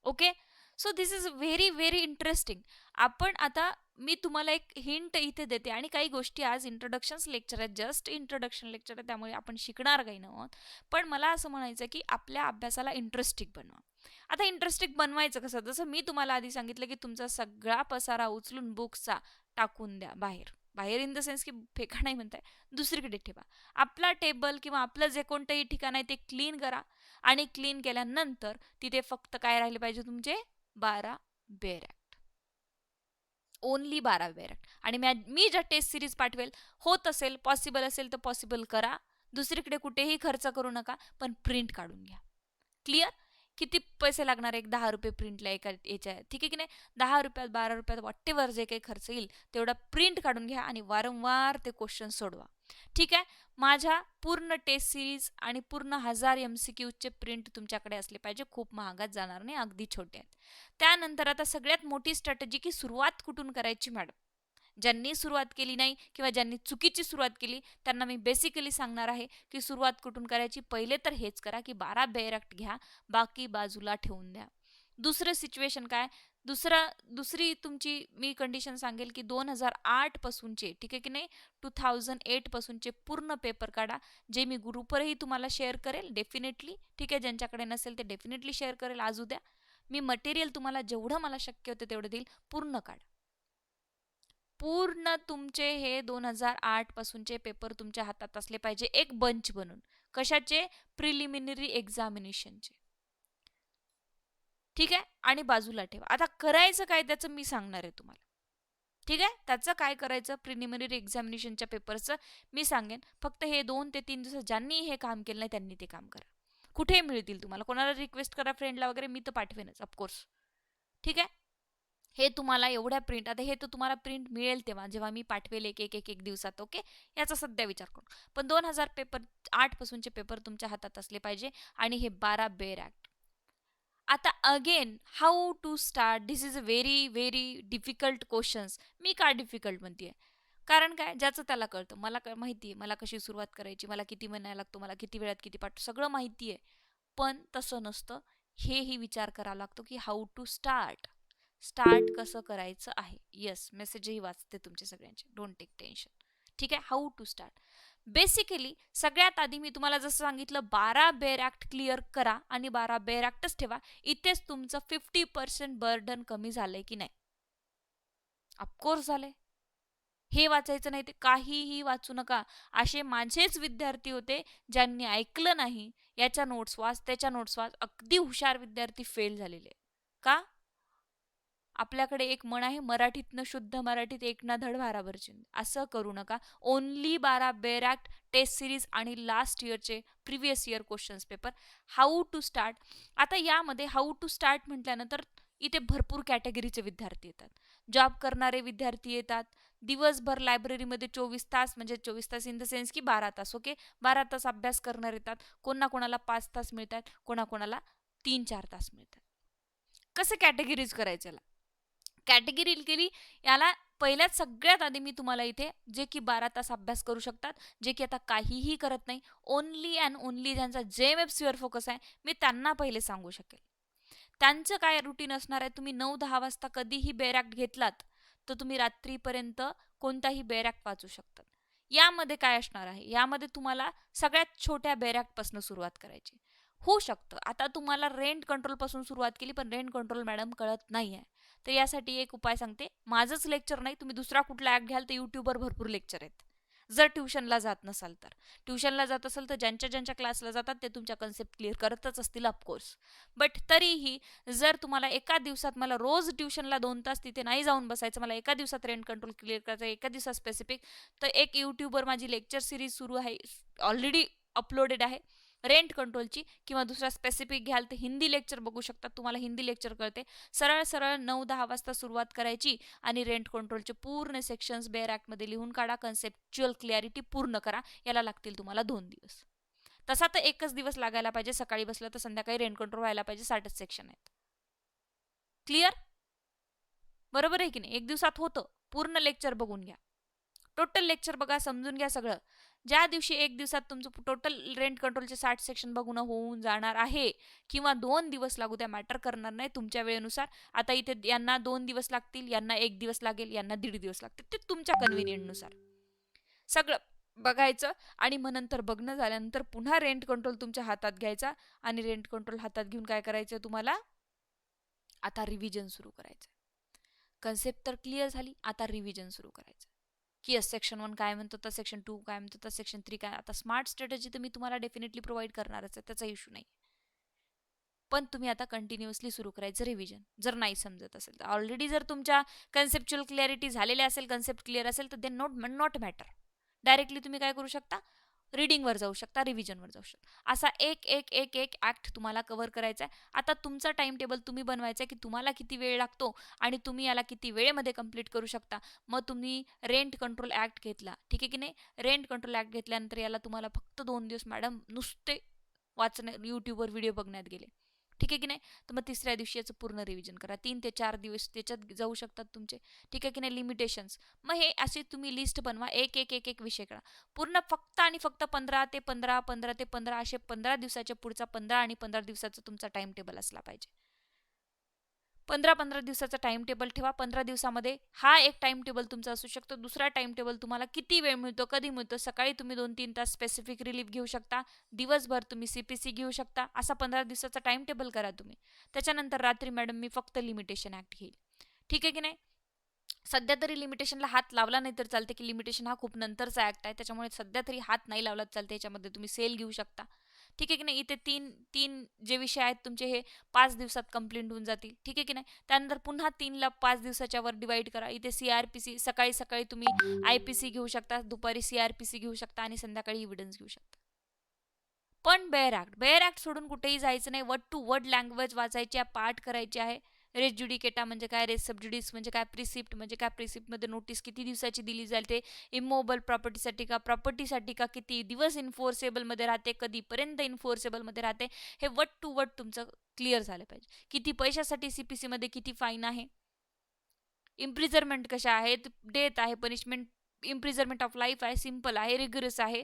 Okay. So this is very very interesting. आपण आता मी तुम्हाला एक हिंट इथे देते आणि काही गोष्टी आज इंट्रोडक्शन लेक्चर आहेत, जस्ट इंट्रोडक्शन लेक्चर आहे, त्यामुळे आपण शिकणार काही नव्हत. पण मला असं म्हणायचं की आपल्या अभ्यासाला इंटरेस्टिंग बनवा. आता इंटरेस्टिंग बनवायचं कसं, जसं मी तुम्हाला आधी सांगितलं की तुमचा सगळा पसारा उचलून बुक्सचा टाकून द्या बाहेर. बाहेर इन द सेन्स की फेका नाही म्हणताय, दुसरीकडे ठेवा. आपला टेबल किंवा आपलं जे कोणतंही ठिकाण आहे ते क्लीन करा आणि क्लीन केल्यानंतर तिथे फक्त काय राहिले पाहिजे, तुमचे 12 bare act. Only 12 bare act. आणि मी ज्या टेस्ट सिरीज पाठवेल, होत असेल, पॉसिबल असेल तर पॉसिबल करा. दुसरीकडे कुठेही खर्च करू नका, पण प्रिंट काढून घ्या. क्लिअर. किती पैसे लागणार, एक 10 रुपये प्रिंटला एका याच्या, ठीक आहे की नाही. 10 रुपयात 12 रुपयात वॉटेवर जे काही खर्च येईल तेवढा प्रिंट काढून घ्या आणि वारंवार ते क्वेश्चन सोडवा. ठीक आहे. माझ्या पूर्ण टेस्ट सिरीज आणि पूर्ण 1000 MCQचे प्रिंट तुमच्याकडे असले पाहिजे. खूप महागात जाणार नाही, अगदी छोटे आहेत. त्यानंतर आता सगळ्यात मोठी स्ट्रॅटेजी की सुरुवात कुठून करायची मॅडम. ज्यांनी सुरुवात केली नाही किंवा ज्यांनी चुकीची सुरुवात केली त्यांना मी बेसिकली सांगणार आहे की सुरुवात कुठून करायची. पहिले तर हेच करा की 12 बेअर ऍक्ट घ्या, बाकी बाजूला ठेवून द्या. दुसरं सिच्युएशन काय, दुसरी तुमची मी कंडिशन सांगेल की 2008 पासूनचे, ठीक आहे की नाही, 2008 पासूनचे पूर्ण पेपर काढा, जे मी ग्रुपवरही तुम्हाला शेअर करेल डेफिनेटली. ठीक आहे. ज्यांच्याकडे नसेल ते डेफिनेटली शेअर करेल आज उद्या. मी मटेरियल तुम्हाला जेवढं मला शक्य होतं तेवढं देईल. पूर्ण काढा. पूर्ण तुमचे हे 2008 पासूनचे पेपर तुमच्या हातात असले पाहिजे, एक बंच बनून. कशाचे, प्रिलिमिनरी एक्झामिनेशनचे. ठीक आहे. आणि बाजूला ठेवा. आता करायचं काय त्याचं मी सांगणार आहे तुम्हाला. ठीक आहे. त्याचं काय करायचं, प्रिलिमिनरी एक्झामिनेशनच्या पेपरचं मी सांगेन. फक्त हे 2 ते 3 दिवस ज्यांनी हे काम केलं नाही त्यांनी ते काम करा. कुठे मिळतील तुम्हाला, कोणाला रिक्वेस्ट करा, फ्रेंडला वगैरे, मी तर पाठवेनच ऑफकोर्स. ठीक आहे. हे तुम्हाला एवढ्या प्रिंट, आता हे तर तुम्हाला प्रिंट मिळेल तेव्हा जेव्हा मी पाठवेल एक एक एक एक दिवसात. ओके. याचा सध्या विचार करू. पण 2008 पासूनचे पेपर तुमच्या हातात असले पाहिजे आणि हे 12 बेअर ऍक्ट. आता again how to start, this is a very very difficult questions. मी का डिफिकल्ट म्हणते, कारण काय, ज्याचं त्याला कळतं. मला काय माहिती आहे, मला कशी सुरुवात करायची, मला किती म्हणायला लागतो, मला किती वेळात किती पाठ, सगळं माहिती आहे. पण तसं नसतं. हेही विचार करावा लागतो की हाऊ टू स्टार्ट कसं करायचं आहे. येस, मेसेजही वाचते तुमचे सगळ्यांचे, डोंट टेक टेन्शन. ठीक आहे. हाऊ टू स्टार्ट, बेसिकली सगळ्यात आधी मी तुम्हाला जसं सांगितलं 12 बेअर ऍक्ट क्लिअर करा आणि 12 बेअर ऍक्टच ठेवा. इथेच तुमचं 50% बर्डन कमी झालंय की नाही. ऑफकोर्स झालंय. हे वाचायचं नाही ते काहीही वाचू नका. असे माझेच विद्यार्थी होते ज्यांनी ऐकलं नाही, याच्या नोट्स वाच, त्याच्या नोट्स वाच, अगदी हुशार विद्यार्थी फेल झालेले. का, आपल्याकडे एक म्हण आहे, मराठीतनं शुद्ध मराठीत एक ना धड भाराभर चिंध. असं करू नका. Only 12 bare act, test series आणि लास्ट इयरचे previous year questions paper. How to start. आता यामध्ये हाऊ टू स्टार्ट म्हटल्यानंतर इथे भरपूर कॅटेगरीचे विद्यार्थी येतात. जॉब करणारे विद्यार्थी येतात, दिवसभर लायब्ररीमध्ये 24 तास, म्हणजे 24 तास इन द सेन्स की 12 तास, ओके, 12 तास अभ्यास करणार येतात. कोणाकोणाला 5 तास मिळतात, कोणाकोणाला 3-4 तास मिळतात. कसं कॅटेगरीज करायचं, कॅटेगरी केली याला पहिल्याच सगळ्यात आधी मी तुम्हाला इथे जे की 12 तास अभ्यास करू शकतात, जे की आता काहीही करत नाही, ओनली अँड ओनली ज्यांचा JMFC वर फोकस आहे, मी त्यांना पहिले सांगू शकेल. त्यांचं काय रुटीन असणार आहे, तुम्ही 9-10 वाजता कधीही बेरॅक्ट घेतलात तर तुम्ही रात्रीपर्यंत कोणताही बेरॅक्ट वाचू शकतात. यामध्ये काय असणार आहे, यामध्ये तुम्हाला सगळ्यात छोट्या बेरॅक्टपासून सुरुवात करायची. होऊ शकतं आता तुम्हाला रेंट कंट्रोलपासून सुरुवात केली, पण रेंट कंट्रोल मॅडम कळत नाही आहे, तर यासाठी एक उपाय सांगते. माझंच लेक्चर नाही, तुम्ही दुसरा कुठला ॲप घ्याल तर यूट्यूबवर भरपूर लेक्चर आहेत. जर ट्युशनला जात नसाल तर, ट्युशनला जात असाल तर ज्यांच्या ज्यांच्या क्लासला जातात ते तुमच्या कन्सेप्ट क्लिअर करतच असतील ऑफकोर्स. बट तरीही जर तुम्हाला एका दिवसात, मला रोज ट्युशनला 2 तास तिथे नाही जाऊन बसायचं, मला एका दिवसात रेंट कंट्रोल क्लिअर करायचं, एका दिवसात स्पेसिफिक, तर एक यूट्यूबवर माझी लेक्चर सिरीज सुरू आहे, ऑलरेडी अपलोडेड आहे रेंट कंट्रोलची. किंवा दुसरा स्पेसिफिक घ्याल तर हिंदी लेक्चर बघू शकता, तुम्हाला हिंदी लेक्चर कळते. सरळ सरळ 9-10 वाजता सुरुवात करायची आणि रेंट कंट्रोलचे पूर्ण सेक्शन्स बेअर ॲक्टमध्ये लिहून काढा, कन्सेप्च्युअल क्लॅरिटी पूर्ण करा. याला लागतील तुम्हाला 2 दिवस. तसा तर एकच दिवस लागायला पाहिजे, सकाळी बसलं तर संध्याकाळी रेंट कंट्रोल व्हायला पाहिजे, 60च सेक्शन आहेत. क्लिअर? बरोबर आहे की नाही? एक दिवसात होतं, पूर्ण लेक्चर बघून घ्या, टोटल लेक्चर बघा, समजून घ्या सगळं. ज्या दिवशी एक दिवसात तुमचं टोटल रेंट कंट्रोलचे 60 सेक्शन बघून होऊन जाणार आहे, किंवा 2 दिवस लागू द्या, मॅटर करणार नाही, तुमच्या वेळेनुसार. आता इथे यांना 2 दिवस लागतील, यांना 1 दिवस लागेल, यांना 1.5 दिवस लागतील, ते तुमच्या कन्व्हिनियंटनुसार सगळं बघायचं. आणि मग नंतर बघणं झाल्यानंतर पुन्हा रेंट कंट्रोल तुमच्या हातात घ्यायचा, आणि रेंट कंट्रोल हातात घेऊन काय करायचं तुम्हाला, आता रिव्हिजन सुरू करायचं. कन्सेप्ट तर क्लिअर झाली, आता रिव्हिजन सुरू करायचं की यस सेक्शन 1 काय म्हणतो, तर सेक्शन 2 काय म्हणतो, तर सेक्शन 3 काय. आता स्मार्ट स्ट्रॅटेजी तर मी तुम्हाला डेफिनेटली प्रोव्हाइड करणारच आहे, त्याचा इश्यू नाही, पण तुम्ही आता कंटिन्युअसली सुरू करायचं रिव्हिजन. जर नाही समजत असेल तर, ऑलरेडी जर तुमच्या कन्सेप्च्युअल क्लॅरिटी झालेली असेल, कन्सेप्ट क्लिअर असेल, तर दे नॉट मॅटर, डायरेक्टली तुम्ही काय करू शकता, रीडिंगवर जाऊ शकता, रिव्हिजनवर जाऊ शकता. असा एक एक एक एक ॲक्ट तुम्हाला कव्हर करायचा आहे. आता तुमचा टाइम टेबल तुम्ही बनवायचा आहे की तुम्हाला किती वेळ लागतो आणि तुम्ही याला किती वेळेमध्ये कंप्लीट करू शकता. मग तुम्ही रेंट कंट्रोल ॲक्ट घेतला, ठीक आहे की नाही, रेंट कंट्रोल ॲक्ट घेतल्यानंतर याला तुम्हाला फक्त 2 दिवस मॅडम नुसते वाचण्या, यूट्यूबवर व्हिडिओ बघण्यात गेले, ठीक आहे की नाही, तर मग तिसऱ्या दिवशी याचं पूर्ण रिव्हिजन करा. 3 ते 4 दिवस त्याच्यात जाऊ शकतात तुमचे, ठीक आहे की नाही. लिमिटेशन्स, मग हे असे तुम्ही लिस्ट बनवा, एक एक एक एक विषय करा पूर्ण, फक्त आणि फक्त 15 ते 15 15 ते 15 असे 15 दिवसाच्या पुढचा 15 आणि 15 दिवसाचा तुमचा टाइम टेबल असला पाहिजे. 15-15 दिवसाचा टाइम टेबल ठेवा. 15 दिवसामध्ये हा एक टाइम टेबल तुमचा असू शकतो. दुसरा टाइम टेबल तुम्हाला किती वेळ मिळतो, कधी मिळतो, सकाळी तुम्ही 2-3 तास स्पेसिफिक रिलीफ घेऊ शकता, दिवसभर तुम्ही CPC घेऊ शकता, असा 15 दिवसाचा टाइम टेबल करा तुम्ही. त्याच्यानंतर रात्री मॅडम मी फक्त लिमिटेशन ॲक्ट घेईल, ठीक आहे की नाही. सध्या तरी लिमिटेशनला हात लावला नाही तर चालते, की लिमिटेशन हा खूप नंतरचा ॲक्ट आहे, त्याच्यामुळे सध्या तरी हात नाही लावला चालते. याच्यामध्ये तुम्ही सेल घेऊ शकता, ठीक आहे की नाही. इथे तीन जे विषय आहेत तुमचे हे 5 दिवसात कंप्लीट होऊन जातील, ठीक आहे की नाही. त्यानंतर पुन्हा 3ला 5 दिवसाच्या वर डिवाइड करा. इथे CRPC, सकाळी सकाळी तुम्ही IPC घेऊ शकता, दुपारी CRPC घेऊ शकता आणि संध्याकाळी इव्हिडन्स घेऊ शकता. पण बेअर ॲक्ट सोडून कुठेही जायचं नाही. वर्ड टू वर्ड लँग्वेज वाचायची आहे, पाठ करायची आहे. रेस ज्युडिकेटा म्हणजे काय, रेस सबज्युडिस म्हणजे काय, प्रिसिप्ट म्हणजे काय, प्रिसिप्टमध्ये नोटीस किती दिवसाची दिली जाईल, ते इमोबल प्रॉपर्टीसाठी का किती दिवस इन्फोर्सेबलमध्ये राहते, कधीपर्यंत इन्फोर्सेबलमध्ये राहते, हे वर्ड टू वर्ड तुमचं क्लिअर झालं पाहिजे. किती पैशासाठी CPCमध्ये किती फाईन आहे, इम्प्रिझरमेंट कशा आहेत, डेथ आहे, पनिशमेंट, इम्प्रिझरमेंट ऑफ लाईफ आहे, सिम्पल आहे, रिगरस आहे.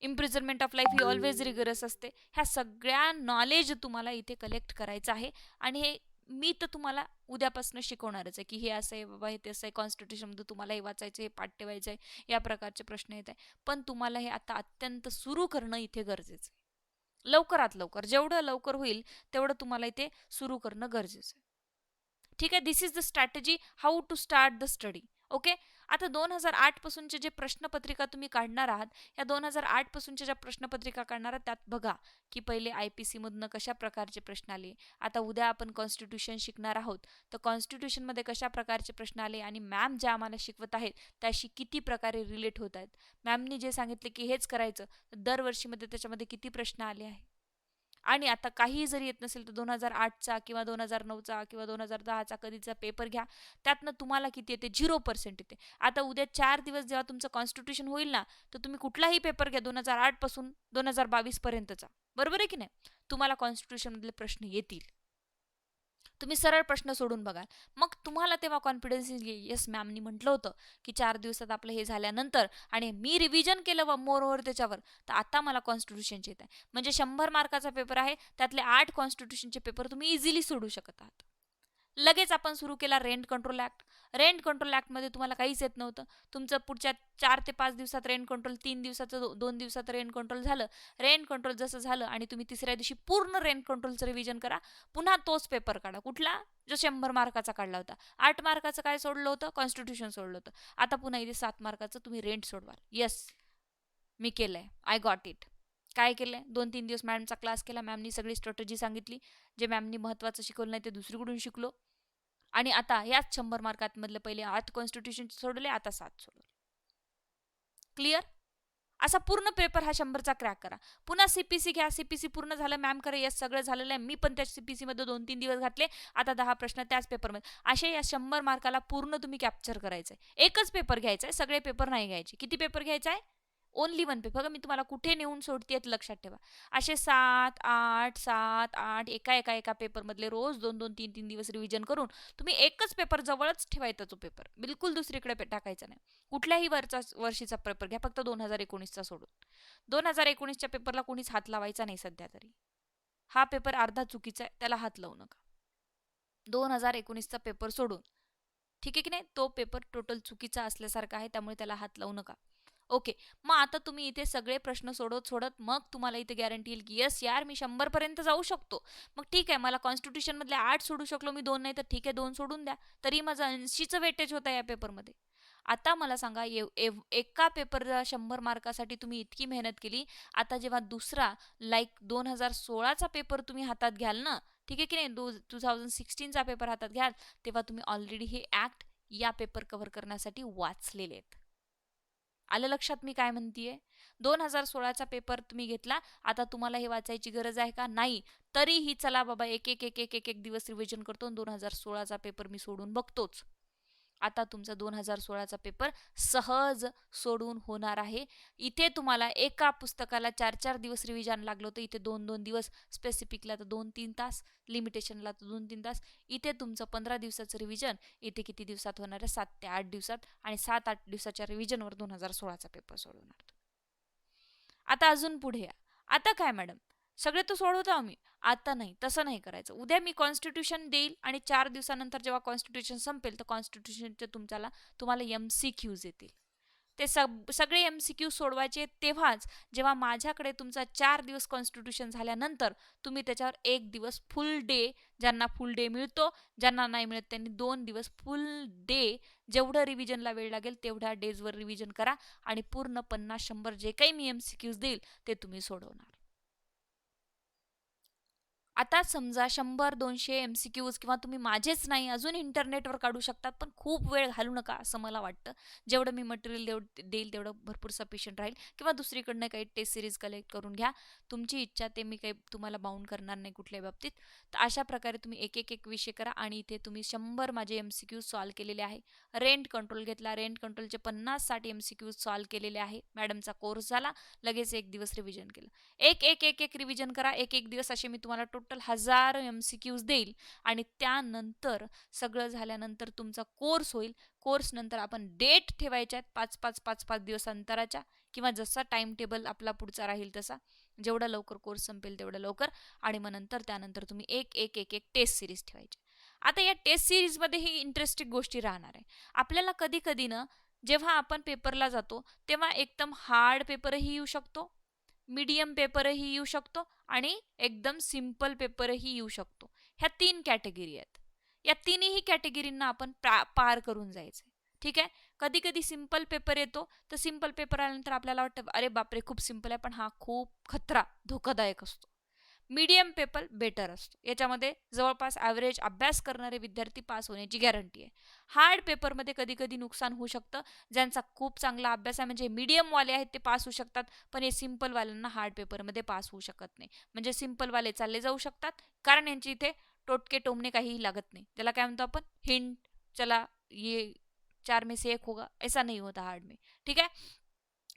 इम्प्रिझरमेंट ऑफ लाईफ ही ऑलवेज रिगरस असते. ह्या सगळ्या नॉलेज तुम्हाला इथे कलेक्ट करायचं आहे. आणि हे मी तर तुम्हाला उद्यापासून शिकवणारच आहे की हे असं आहे बाबा, हे तसं आहे, कॉन्स्टिट्यूशनमध्ये तुम्हाला हे वाचायचं, हे पाठ ठेवायचं आहे, या प्रकारचे प्रश्न येत आहे. पण तुम्हाला हे आता अत्यंत सुरू करणं इथे गरजेचं आहे. लवकरात लवकर, जेवढं लवकर होईल तेवढं तुम्हाला इथे सुरू करणं गरजेचं आहे, ठीक आहे. This is the strategy how to start the study, okay. आता 2008 पासूनचे जे प्रश्नपत्रिका तुम्ही काढणार आहात, या 2008 पासूनच्या ज्या प्रश्नपत्रिका काढणार आहात त्यात बघा की पहिले IPC मधनं कशा प्रकारचे प्रश्न आले. आता उद्या आपण कॉन्स्टिट्यूशन शिकणार आहोत, तर कॉन्स्टिट्यूशनमध्ये कशा प्रकारचे प्रश्न आले आणि मॅम ज्या आम्हाला शिकवत आहेत त्याशी किती प्रकारे रिलेट होत आहेत. मॅमनी जे सांगितले की हेच करायचं, तर दरवर्षीमध्ये त्याच्यामध्ये किती प्रश्न आले आहे. आणि आता काहीही जरी येत नसेल तर 2008चा किंवा 2009चा किंवा 2010चा कधीचा पेपर घ्या, त्यातनं तुम्हाला किती येते? 0% येते. आता उद्या 4 दिवस जेव्हा तुमचं कॉन्स्टिट्यूशन होईल ना, तर तुम्ही कुठलाही पेपर घ्या 2008 पासून 2022 पर्यंतचा, बरोबर आहे की नाही, तुम्हाला कॉन्स्टिट्यूशन मधले प्रश्न येतील. तुम्ही सरळ प्रश्न सोडून बघा, मग तुम्हाला तेव्हा कॉन्फिडन्स येईल, येस मॅमनी म्हटलं होतं की 4 दिवसात आपलं हे झाल्यानंतर आणि मी रिव्हिजन केलं मोर ओव्हर त्याच्यावर, तर आता मला कॉन्स्टिट्यूशनचे येत आहे. म्हणजे 100 मार्काचा पेपर आहे, त्यातले 8 कॉन्स्टिट्यूशनचे पेपर तुम्ही इझिली सोडू शकत आहात. लगेच आपण सुरू केला rent control act. Rent control ऍक्टमध्ये तुम्हाला काहीच येत नव्हतं. तुमचं पुढच्या 4 ते 5 दिवसात रेंट कंट्रोल, 3 दिवसाचं 2 दिवसात रेंट कंट्रोल झालं. रेंट कंट्रोल जसं झालं आणि तुम्ही तिसऱ्या दिवशी पूर्ण रेंट कंट्रोलचं रिव्हिजन करा. पुन्हा तोच पेपर काढा. कुठला? जो 100 मार्काचा काढला होता. 8 मार्काचं काय सोडलं होतं? कॉन्स्टिट्यूशन सोडलं होतं. आता पुन्हा इथे 7 मार्काचं तुम्ही रेंट सोडवाल. येस, मी केलंय. I got it. काय केलंय? 2-3 दिवस मॅमचा क्लास केला. मॅमनी सगळी स्ट्रॅटेजी सांगितली. जे मॅमनी महत्त्वाचं शिकवलं नाही ते दुसरीकडून शिकलो. आणि आता याच 100 मार्कात मधले पहिले 8 कॉन्स्टिट्यूशन सोडवले, आता 7 सोडवले. क्लिअर? असा पूर्ण पेपर हा 100चा क्रॅक करा. पुन्हा सीपीसी घ्या. सीपीसी पूर्ण झालं मॅम करे, यस सगळं झालेलं आहे. मी पण त्या सीपीसी मध्ये 2-3 दिवस घातले. आता 10 प्रश्न त्याच पेपरमध्ये. असे या 100 मार्काला पूर्ण तुम्ही कॅप्चर करायचंय. एकच पेपर घ्यायचा, सगळे पेपर नाही घ्यायचे. किती पेपर घ्यायचा आहे? Only 1 paper. मी तुम्हाला कुठे नेऊन सोडते लक्षात ठेवा. असे 7-8 एका पेपरमधले रोज 2-2, 3-3 दिवस रिव्हिजन करून तुम्ही एकच पेपर जवळच ठेवायचा. तो पेपर बिलकुल दुसरीकडे टाकायचा नाही. कुठल्याही वर्षीचा पेपर घ्या, फक्त 2019चा सोडून. 2019च्या पेपरला कोणीच हात लावायचा नाही सध्या तरी. हा पेपर अर्धा चुकीचा आहे, त्याला हात लावू नका. 2019चा पेपर सोडून, ठीक आहे की नाही, तो पेपर टोटल चुकीचा असल्यासारखा आहे, त्यामुळे त्याला हात लावू नका. ओके, मग आता तुम्ही इथे सगळे प्रश्न सोडत मग तुम्हाला इथे गॅरंटी येईल की यस यार मी 100 पर्यंत जाऊ शकतो. मग ठीक आहे, मला कॉन्स्टिट्यूशन मधले 8 सोडू शकलो मी, 2 नाही तर ठीक आहे 2 सोडून द्या, तरी माझं 80चं वेटेज होतं या पेपरमध्ये. आता मला सांगा, एका पेपरला 100 मार्कासाठी तुम्ही इतकी मेहनत केली. आता जेव्हा दुसरा लाईक 2016चा पेपर तुम्ही हातात घ्याल ना, ठीक आहे की नाही, 2016चा पेपर हातात घ्याल, तेव्हा तुम्ही ऑलरेडी हे ऍक्ट या पेपर कव्हर करण्यासाठी वाचलेले आहेत. आलं लक्षात मी काय म्हणतीये? 2016चा पेपर तुम्ही घेतला, आता तुम्हाला हे वाचायची गरज आहे का? नाही. तरीही चला बाबा एक दिवस रिव्हिजन करतो, 2016चा पेपर मी सोडून बघतोच. आता तुमचा 2016चा पेपर सहज सोडून होणार आहे. इथे तुम्हाला एका पुस्तकाला 4-4 दिवस रिव्हिजन लागलं होतं, इथे 2-2 दिवस, स्पेसिफिकला तर 2-3 तास, लिमिटेशनला तर 2-3 तास. इथे तुमचं 15 दिवसाचं रिव्हिजन इथे किती दिवसात होणार आहे? 7 ते 8 दिवसात. आणि 7-8 दिवसाच्या रिव्हिजनवर 2016चा पेपर सोडवणार. आता अजून पुढे या. आता काय मॅडम, सगळे तर सोडवतो आम्ही, आता नाही, तसं नाही करायचं. उद्या मी कॉन्स्टिट्यूशन देईल आणि 4 दिवसानंतर जेव्हा कॉन्स्टिट्यूशन संपेल तर कॉन्स्टिट्यूशनचे तुम्हाला MCQs येतील. ते सगळे MCQ सोडवायचे तेव्हाच जेव्हा माझ्याकडे तुमचा 4 दिवस कॉन्स्टिट्यूशन झाल्यानंतर तुम्ही त्याच्यावर 1 दिवस फुल डे, ज्यांना फुल डे मिळतो, ज्यांना नाही मिळत त्यांनी 2 दिवस फुल डे, जेवढं रिव्हिजनला वेळ लागेल तेवढ्या डेजवर रिव्हिजन करा आणि पूर्ण 50-100 जे काही मी MCQs देईल ते तुम्ही सोडवणार. आता समजा 100-200 MCQs किंवा तुम्ही माझेच नाही अजून इंटरनेटवर काढू शकतात, पण खूप वेळ घालू नका असं मला वाटतं. जेवढं मी मटेरियल देईल तेवढं भरपूर सफिशियंट राहील, किंवा दुसरीकडनं काही टेस्ट सिरीज कलेक्ट करून घ्या. तुमची इच्छा, ते मी काही तुम्हाला बाउंड करणार नाही कुठल्याही बाबतीत. तर अशा प्रकारे तुम्ही एक विषय करा आणि इथे तुम्ही 100 माझे MCQs सॉल्व केलेले आहे. रेंट कंट्रोल घेतला, रेंट कंट्रोलचे 50-60 MCQs सॉल्व केलेले आहे. मॅडमचा कोर्स झाला, लगेच 1 दिवस रिव्हिजन केलं. एक रिव्हिजन करा, एक दिवस. असे मी तुम्हाला टोटल 1000 MCQs देईल आणि त्यानंतर सगळं झाल्यानंतर तुमचा कोर्स होईल. कोर्स नंतर आपण डेट ठेवायच्या आहेत 5-5 दिवस अंतराच्या, किंवा जसा टाइम टेबल आपला पुढचा राहील तसा, जेवढा लवकर कोर्स संपेल तेवढं लवकर. आणि मग त्यानंतर तुम्ही एक टेस्ट सिरीज ठेवायची. आता या टेस्ट सिरीजमध्ये ही इंटरेस्टिंग गोष्टी राहणार आहे. आपल्याला कधी कधी ना, जेव्हा आपण पेपरला जातो तेव्हा एकदम हार्ड पेपरही येऊ शकतो, मीडियम पेपरही येऊ शकतो आणि एकदम सिंपल पेपरही येऊ शकतो. ह्या 3 कॅटेगरी आहेत. या तिन्ही कॅटेगरींना आपण पार करून जायचं. ठीक आहे. कधी कधी सिंपल पेपर येतो, तर सिंपल पेपर आल्यानंतर आपल्याला वाटतं अरे बापरे खूप सिंपल आहे, पण हा खूप खतरा धोकादायक असतो. मीडियम पेपर बेटर असतो. याच्यामध्ये जवळपास ॲव्हरेज अभ्यास करणारे विद्यार्थी पास होण्याची गॅरंटी आहे. हार्ड पेपरमध्ये कधी कधी नुकसान होऊ शकतं. ज्यांचा खूप चांगला अभ्यास आहे म्हणजे मीडियमवाले आहेत ते पास होऊ शकतात, पण हे सिम्पलवाल्यांना हार्ड पेपरमध्ये पास होऊ शकत नाही. म्हणजे सिम्पलवाले चालले जाऊ शकतात, कारण यांची इथे टोटके टोमणे काहीही लागत नाही. त्याला काय म्हणतो आपण, हिंट, चला ये 4 में से एक होगा, ऐसा नहीं होता हार्ड में. ठीक आहे.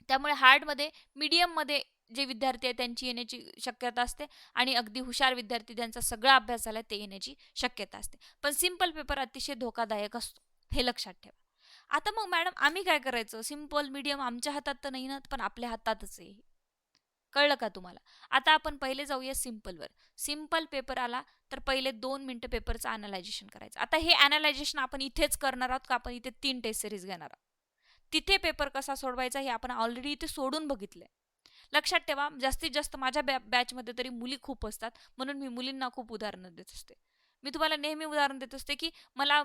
त्यामुळे हार्डमध्ये मीडियममध्ये जे विद्यार्थी आहेत त्यांची येण्याची शक्यता असते, आणि अगदी हुशार विद्यार्थी ज्यांचा सगळा अभ्यास झाला ते येण्याची शक्यता असते. पण सिम्पल पेपर अतिशय धोकादायक असतो, हे लक्षात ठेवा. आता मग मॅडम आम्ही काय करायचं? सिम्पल मीडियम आमच्या हातात तर नाही ना, पण आपल्या हातातच आहे. कळलं का तुम्हाला? आता आपण पहिले जाऊया सिम्पलवर. सिम्पल पेपर आला तर पहिले 2 मिनिटं पेपरचं अनालायझेशन करायचं. आता हे अनालायझेशन आपण इथेच करणार आहोत का आपण इथे 3 टेस्ट सिरीज घेणार आहोत? तिथे पेपर कसा सोडवायचा हे आपण ऑलरेडी इथे सोडून बघितलंय. लक्षात ठेवा, जास्तीत जास्त माझ्या बॅचमध्ये तरी मुली खूप असतात, म्हणून मी मुलींना खूप उदाहरणं देत असते. मी तुम्हाला नेहमी उदाहरण देत असते की मला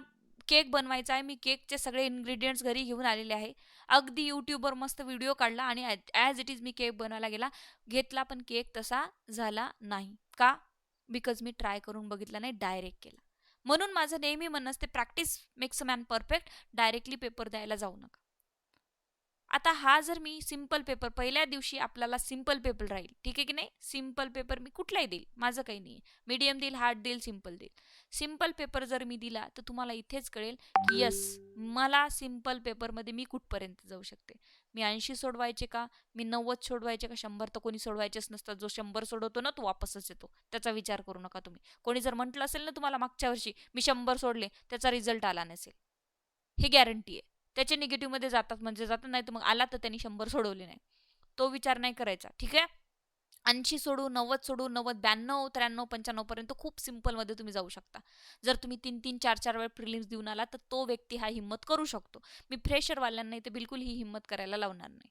केक बनवायचा आहे, मी केकचे सगळे इन्ग्रेडियंट्स घरी घेऊन आलेले आहे. अगदी यूट्यूबवर मस्त व्हिडिओ काढला आणि as it is me cake बनवायला घेतला, पण केक तसा झाला नाही. का? बिकॉज मी ट्राय करून बघितला नाही, डायरेक्ट केला. म्हणून माझं नेहमी म्हणणं असते, practice makes a man perfect. Directly paper द्यायला जाऊ नका. आता हा जर मी सिम्पल पेपर, पहिल्या दिवशी आपल्याला सिम्पल पेपर राहील, ठीक आहे की नाही? सिम्पल पेपर मी कुठलाही देईल, माझं काही नाही. मीडियम देईल, हार्ड देईल, सिम्पल देईल. सिम्पल पेपर जर मी दिला तर तुम्हाला इथेच कळेल की यस, मला सिम्पल पेपरमध्ये मी कुठपर्यंत जाऊ शकते. मी 80 सोडवायचे का, मी 90 सोडवायचे का, 100 तर कोणी सोडवायचेच नसतात. जो 100 सोडवतो ना तो वापसच येतो, त्याचा विचार करू नका तुम्ही. कोणी जर म्हटलं असेल ना तुम्हाला मागच्या वर्षी मी 100 सोडले, त्याचा रिझल्ट आला नसेल, ही गॅरंटी आहे. त्याचे निगेटिव्हमध्ये जातात म्हणजे जातात, नाही तर मग आला तर त्यांनी 100 सोडवले नाही, तो विचार नाही करायचा. ठीक आहे. 80 सोडू, 90 सोडू, 90, 92, 93, 95 पर्यंत खूप सिम्पलमध्ये तुम्ही जाऊ शकता. जर तुम्ही 3-3, 4-4 वेळ प्रिलिम्स देऊन आला तर तो व्यक्ती हा हिंमत करू शकतो. मी फ्रेशरवाल्यांना इथे बिलकुल ही हिंमत करायला लावणार नाही.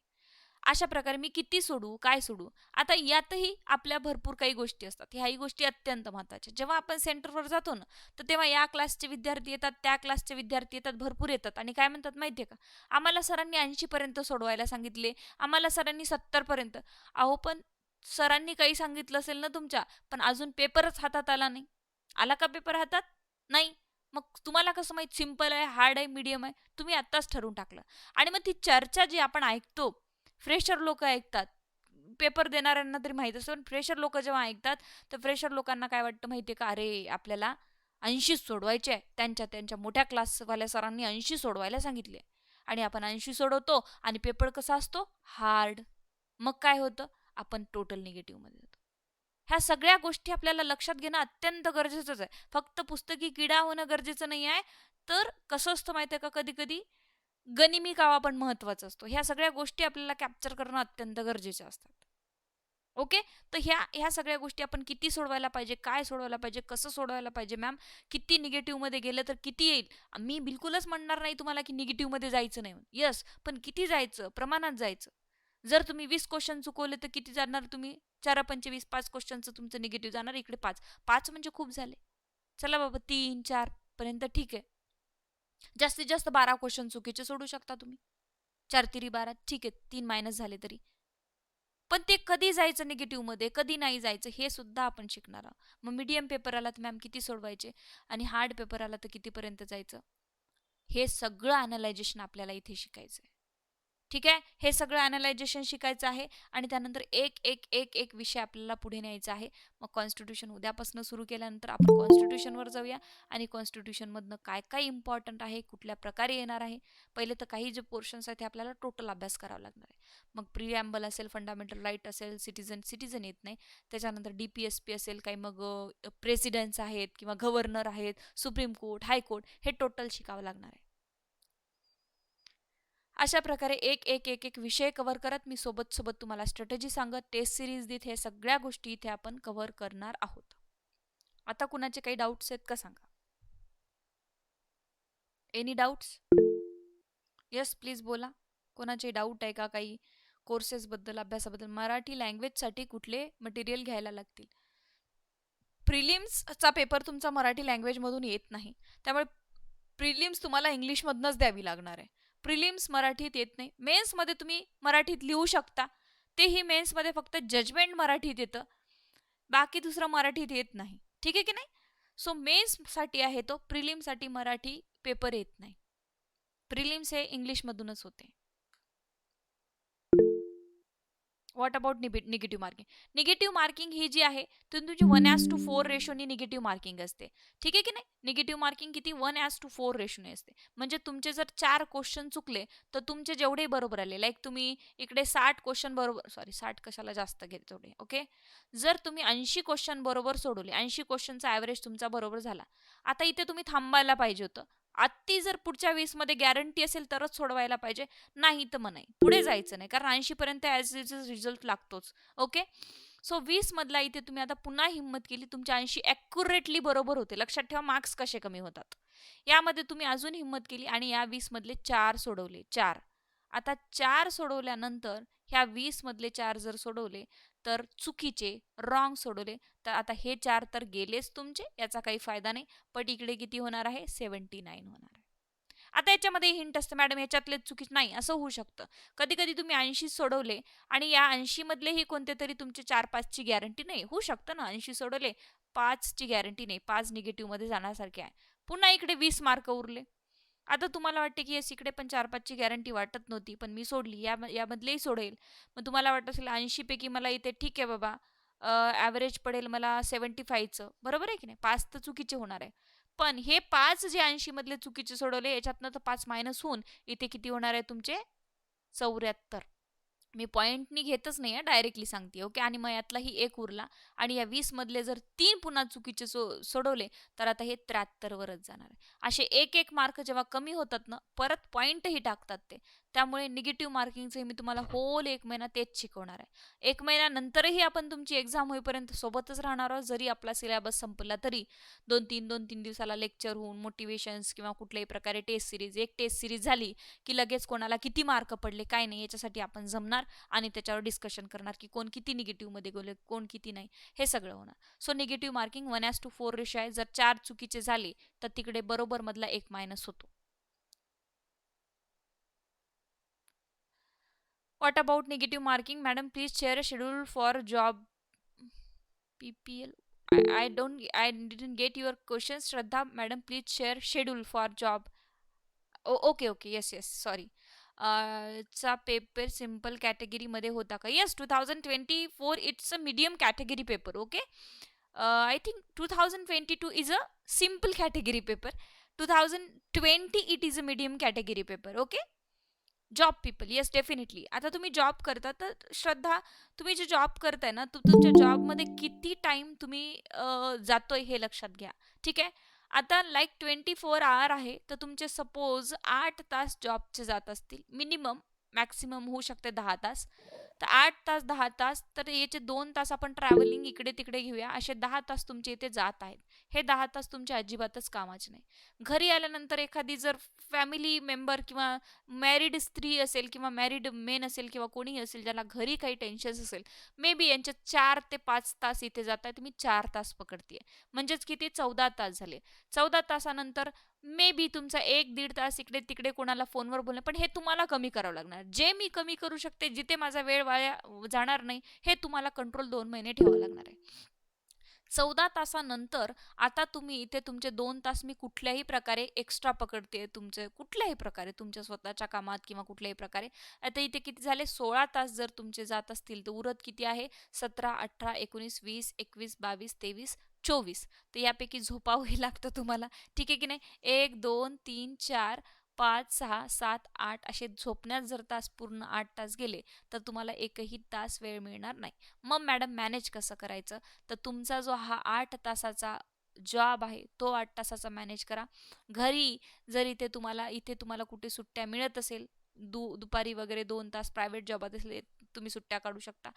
अशा प्रकारे मी किती सोडू, काय सोडू? आता यातही आपल्या भरपूर काही गोष्टी असतात. ह्याही गोष्टी अत्यंत महत्त्वाच्या. जेव्हा आपण सेंटरवर जातो ना, तर तेव्हा या क्लासचे विद्यार्थी येतात, त्या क्लासचे विद्यार्थी येतात, भरपूर येतात आणि काय म्हणतात माहिती आहे का? आम्हाला सरांनी 80 पर्यंत सोडवायला सांगितले, आम्हाला सरांनी 70 पर्यंत. अहो पण सरांनी काही सांगितलं असेल ना तुमच्या, पण अजून पेपरच हातात आला नाही. आला का पेपर हातात? नाही. मग तुम्हाला कसं माहीत सिम्पल आहे, हार्ड आहे, मीडियम आहे? तुम्ही आत्ताच ठरवून टाकलं. आणि मग ती चर्चा जी आपण ऐकतो, फ्रेशर लोक ऐकतात, पेपर देणाऱ्यांना तरी माहीत असतं, पण फ्रेशर लोक जेव्हा ऐकतात तर फ्रेशर लोकांना काय वाटतं माहिती आहे का, अरे आपल्याला 80 सोडवायचे आहे, त्यांच्या त्यांच्या मोठ्या क्लासवाल्या सरांनी 80 सोडवायला सांगितले, आणि आपण 80 सोडवतो आणि पेपर कसा असतो, हार्ड. मग काय होतं, आपण टोटल निगेटिव्हमध्ये जातो. ह्या सगळ्या गोष्टी आपल्याला लक्षात घेणं अत्यंत गरजेचंच आहे. फक्त पुस्तकी किडा होणं गरजेचं नाही आहे, तर कसं असतं माहिती आहे का, कधी कधी गनिमी कावा पण महत्त्वाचा असतो. ह्या सगळ्या गोष्टी आपल्याला कॅप्चर करणं अत्यंत गरजेच्या असतात. ओके. तर ह्या ह्या सगळ्या गोष्टी आपण किती सोडवायला पाहिजे, काय सोडवायला पाहिजे, कसं सोडवायला पाहिजे, मॅम किती निगेटिव्हमध्ये गेलं तर किती येईल. मी बिलकुलच म्हणणार नाही तुम्हाला की निगेटिव्हमध्ये जायचं नाही, यस, पण किती जायचं, प्रमाणात जायचं. जर तुम्ही 20 क्वेश्चन चुकवले तर किती जाणार तुम्ही, 4-5 5 क्वेश्चनचं तुमचं निगेटिव्ह जाणार, इकडे 5 म्हणजे खूप झाले. चला बाबा 3-4 पर्यंत ठीक आहे. जास्तीत जास्त 12 क्वेश्चन चुकीचे सोडू शकता तुम्ही. 4-3-12 ठीक आहे, 3 मायनस झाले तरी. पण ते कधी जायचं निगेटिव्हमध्ये, कधी नाही जायचं, हे सुद्धा आपण शिकणार आहोत. मग मीडियम पेपर आला तर मॅम किती सोडवायचे, आणि हार्ड पेपर आला तर कितीपर्यंत जायचं, हे सगळं अनालायझेशन आपल्याला इथे शिकायचं आहे. ठीक आहे. हे सगळं अनालायझेशन शिकायचं आहे, आणि त्यानंतर एक एक एक एक विषय आपल्याला पुढे न्यायचा आहे. मग कॉन्स्टिट्यूशन उद्यापासून सुरू केल्यानंतर आपण कॉन्स्टिट्यूशनवर जाऊया, आणि कॉन्स्टिट्यूशनमधनं काय काय इम्पॉर्टंट आहे, कुठल्या प्रकारे येणार आहे. पहिले तर काही जे पोर्शन्स आहेत ते आपल्याला टोटल अभ्यास करावा लागणार आहे. मग प्रिॲम्बल असेल, फंडामेंटल राईट असेल, सिटिझन येत नाही, त्याच्यानंतर DPSP असेल, काही मग प्रेसिडेंट्स आहेत किंवा गव्हर्नर आहेत, सुप्रीम कोर्ट, हायकोर्ट, हे टोटल शिकावं लागणार आहे. अशा प्रकारे एक एक एक एक विषय कव्हर करत मी सोबत तुम्हाला स्ट्रॅटेजी सांगत, टेस्ट सिरीज देत, हे सगळ्या गोष्टी इथे आपण कव्हर करणार आहोत. आता कुणाचे काही डाऊट्स आहेत का सांगा. Any doubts? यस प्लीज बोला. कोणाचे डाऊट आहे का काही कोर्सेसबद्दल, अभ्यासाबद्दल? मराठी लँग्वेजसाठी कुठले मटेरियल घ्यायला लागतील? प्रिलिम्सचा पेपर तुमचा मराठी लँग्वेजमधून येत नाही, त्यामुळे प्रिलिम्स तुम्हाला इंग्लिशमधनंच द्यावी लागणार आहे. प्रिलिम्स मराठीत येत नाही. मेन्समध्ये तुम्ही मराठीत लिहू शकता, तेही मेन्समध्ये फक्त जजमेंट मराठीत येतं. बाकी दुसरं मराठीत येत नाही. ठीक आहे की नाही? सो मेन्ससाठी आहे तो, प्रिलिमसाठी मराठी पेपर येत नाही. प्रिलिम्स हे इंग्लिशमधूनच होते. What about negative marking? Negative marking ही जी आहे ती तुमची 1:4 रेशोनी निगेटिव्ह मार्किंग असते. ठीक आहे की नाही? निगेटिव्ह मार्किंग किती 1:4 रेशोने असते. म्हणजे तुमचे जर 4 क्वेश्चन चुकले तर तुमचे जेवढे बरोबर आले, लाईक तुम्ही इकडे 60 क्वेश्चन बरोबर, सॉरी 60 कशाला जास्त घेत तेवढे, ओके. जर तुम्ही 80 क्वेश्चन बरोबर सोडवले, 80 क्वेश्चनचा ॲव्हरेज तुमचा बरोबर झाला, आता इथे तुम्ही थांबायला पाहिजे होतं. आत्ती जर पुढच्या 20 मध्ये गॅरंटी असेल तरच सोडवायला पाहिजे, नाही तर मग नाही, पुढे जायचं नाही, कारण 80 पर्यंत ॲज इज रिझल्ट लागतोच. ओके. सो 20 मधला इथे तुम्ही आता पुन्हा हिंमत केली, तुमच्या 80 ॲक्युरेटली बरोबर होते. लक्षात ठेवा मार्क्स कसे कमी होतात. यामध्ये तुम्ही अजून हिंमत केली आणि या 20 मधले 4 सोडवले. 4. आता 4 सोडवल्यानंतर ह्या 20 मधले 4 जर सोडवले तर चुकीचे, रॉंग सोडवले, तर आता हे 4 तर गेलेच तुमचे, याचा काही फायदा नाही. पण इकडे किती होणार आहे? 79 होणार आहे. आता याच्यामध्ये हिंट असतं, मॅडम याच्यातले चुकीच नाही, असं होऊ शकतं. कधी कधी तुम्ही 80 सोडवले आणि या 80 मधलेही कोणते तरी तुमचे 4-5 ची गॅरंटी नाही, होऊ शकतं ना. 80 सोडवले, 5 ची गॅरंटी नाही, 5 निगेटिव्ह मध्ये जाण्यासारखे आहे. पुन्हा इकडे 20 मार्क उरले. आता तुम्हाला वाटते की येस इकडे पण 4-5 ची गॅरंटी वाटत नव्हती, पण मी सोडली, यामधलेही सोडेल. मग तुम्हाला वाटत असेल 80 पैकी मला इथे ठीक आहे बाबा, ॲव्हरेज पडेल मला 75चं, बरोबर आहे की नाही? 5 तर चुकीचे होणार आहे. पण हे 5 जे 80 मधले चुकीचे सोडवले, याच्यातनं तर 5 मायनस होऊन इथे किती होणार आहे तुमचे? 74. मी पॉईंटनी घेतच नाही आहे, डायरेक्टली सांगते, ओके. आणि मग यातलाही एक उरला आणि या 20 मधले जर 3 पुन्हा चुकीचे सोडवले तर आता हे 73 वरच जाणार आहे. असे एक एक मार्क जेव्हा कमी होतात ना, परत पॉईंटही टाकतात ते. त्यामुळे निगेटिव्ह मार्किंगचे मी तुम्हाला होल 1 महिना तेच शिकवणार आहे. 1 महिन्यानंतरही आपण तुमची एक्झाम होईपर्यंत सोबतच राहणार आहोत. जरी आपला सिलेबस संपला तरी 2-3 दिवसाला लेक्चर होऊन, मोटिवेशन्स किंवा कुठल्याही प्रकारे टेस्ट सिरीज, एक टेस्ट सिरीज झाली की लगेच कोणाला किती मार्क पडले काय नाही याच्यासाठी आपण जमणार आणि त्याच्यावर डिस्कशन करणार की कोण किती निगेटिव्ह मध्ये गेले, कोण किती नाही, हे सगळं होणार. सो निगेटिव्ह मार्किंग 1:4 रेशो आहे. जर 4 चुकीचे झाले तर तिकडे बरोबर मधला 1 मायनस होतो. What about negative marking? Madam please share a schedule for job PPL. I didn't get your question, Shraddha. Madam, please share schedule for job. Okay, yes, sorry. चा पेपर सिम्पल कॅटेगरीमध्ये होता का? Yes, 2024 it's a medium category paper, okay. I think 2022 is a simple category paper. 2020 it is a medium category paper, okay. Job people, yes definitely. आता तुम्ही job करता तर श्रद्धा, तुम्ही जे जॉब करताय ना, तुमच्या जॉबमध्ये किती टाइम तुम्ही जातोय हे लक्षात घ्या. ठीक आहे. आता लाईक 24 आवर आहे तर तुमचे सपोज 8 तास जॉबचे जात असतील मिनिमम, मॅक्सिमम होऊ शकते 10 तास. तर 8 तास 10 तास, तर याचे 2 तास आपण ट्रॅव्हलिंग इकडे तिकडे घेऊया, असे 10 तास तुमचे इथे जात आहेत. हे 10 तास तुमच्या अजिबातच कामाचे नाही. घरी आल्यानंतर एखादी जर फॅमिली मेंबर किंवा मॅरिड स्त्री असेल किंवा मॅरिड मेन असेल किंवा कोणीही असेल ज्याला घरी काही टेन्शन असेल, मे बी यांचे 4 ते 5 तास इथे जात आहेत, मी 4 तास पकडते, म्हणजेच किती 14 तास झाले. 14 तासानंतर मे बी तुमचा 1-1.5 तास इकडे तिकडे कोणाला फोनवर बोलणं, पण हे तुम्हाला कमी करावं लागणार. जे मी कमी करू शकते, जिथे माझा वेळ वाया जाणार नाही, हे तुम्हाला कंट्रोल 2 महिने ठेवावं लागणार आहे. 14 तासानंतर आता तुम्ही इथे तुमचे 2 तास मी कुठल्याही प्रकारे एक्स्ट्रा पकडते, तुमचे कुठल्याही प्रकारे तुमच्या स्वतःच्या कामात किंवा कुठल्याही प्रकारे. आता इथे किती झाले? 16 तास जर तुमचे जात असतील तर उरत किती आहे? 17, 18, 19, 20, 21, 22, 23, 24. तर यापैकी झोपावंही लागतं तुम्हाला, ठीक आहे की नाही? 1, 2, 3, 4, 5, 6, 7, 8 असे झोपण्यात जर तास पूर्ण 8 तास गेले तर तुम्हाला एकही तास वेळ मिळणार नाही. मग मॅडम मॅनेज कसं करायचं? तर तुमचा जो हा 8 तासाचा जॉब आहे तो 8 तासाचा मॅनेज करा. घरी जर इथे तुम्हाला कुठे सुट्ट्या मिळत असेल, दुपारी वगैरे 2 तास प्रायव्हेट जॉबात असले तुम्ही सुट्ट्या काढू शकता.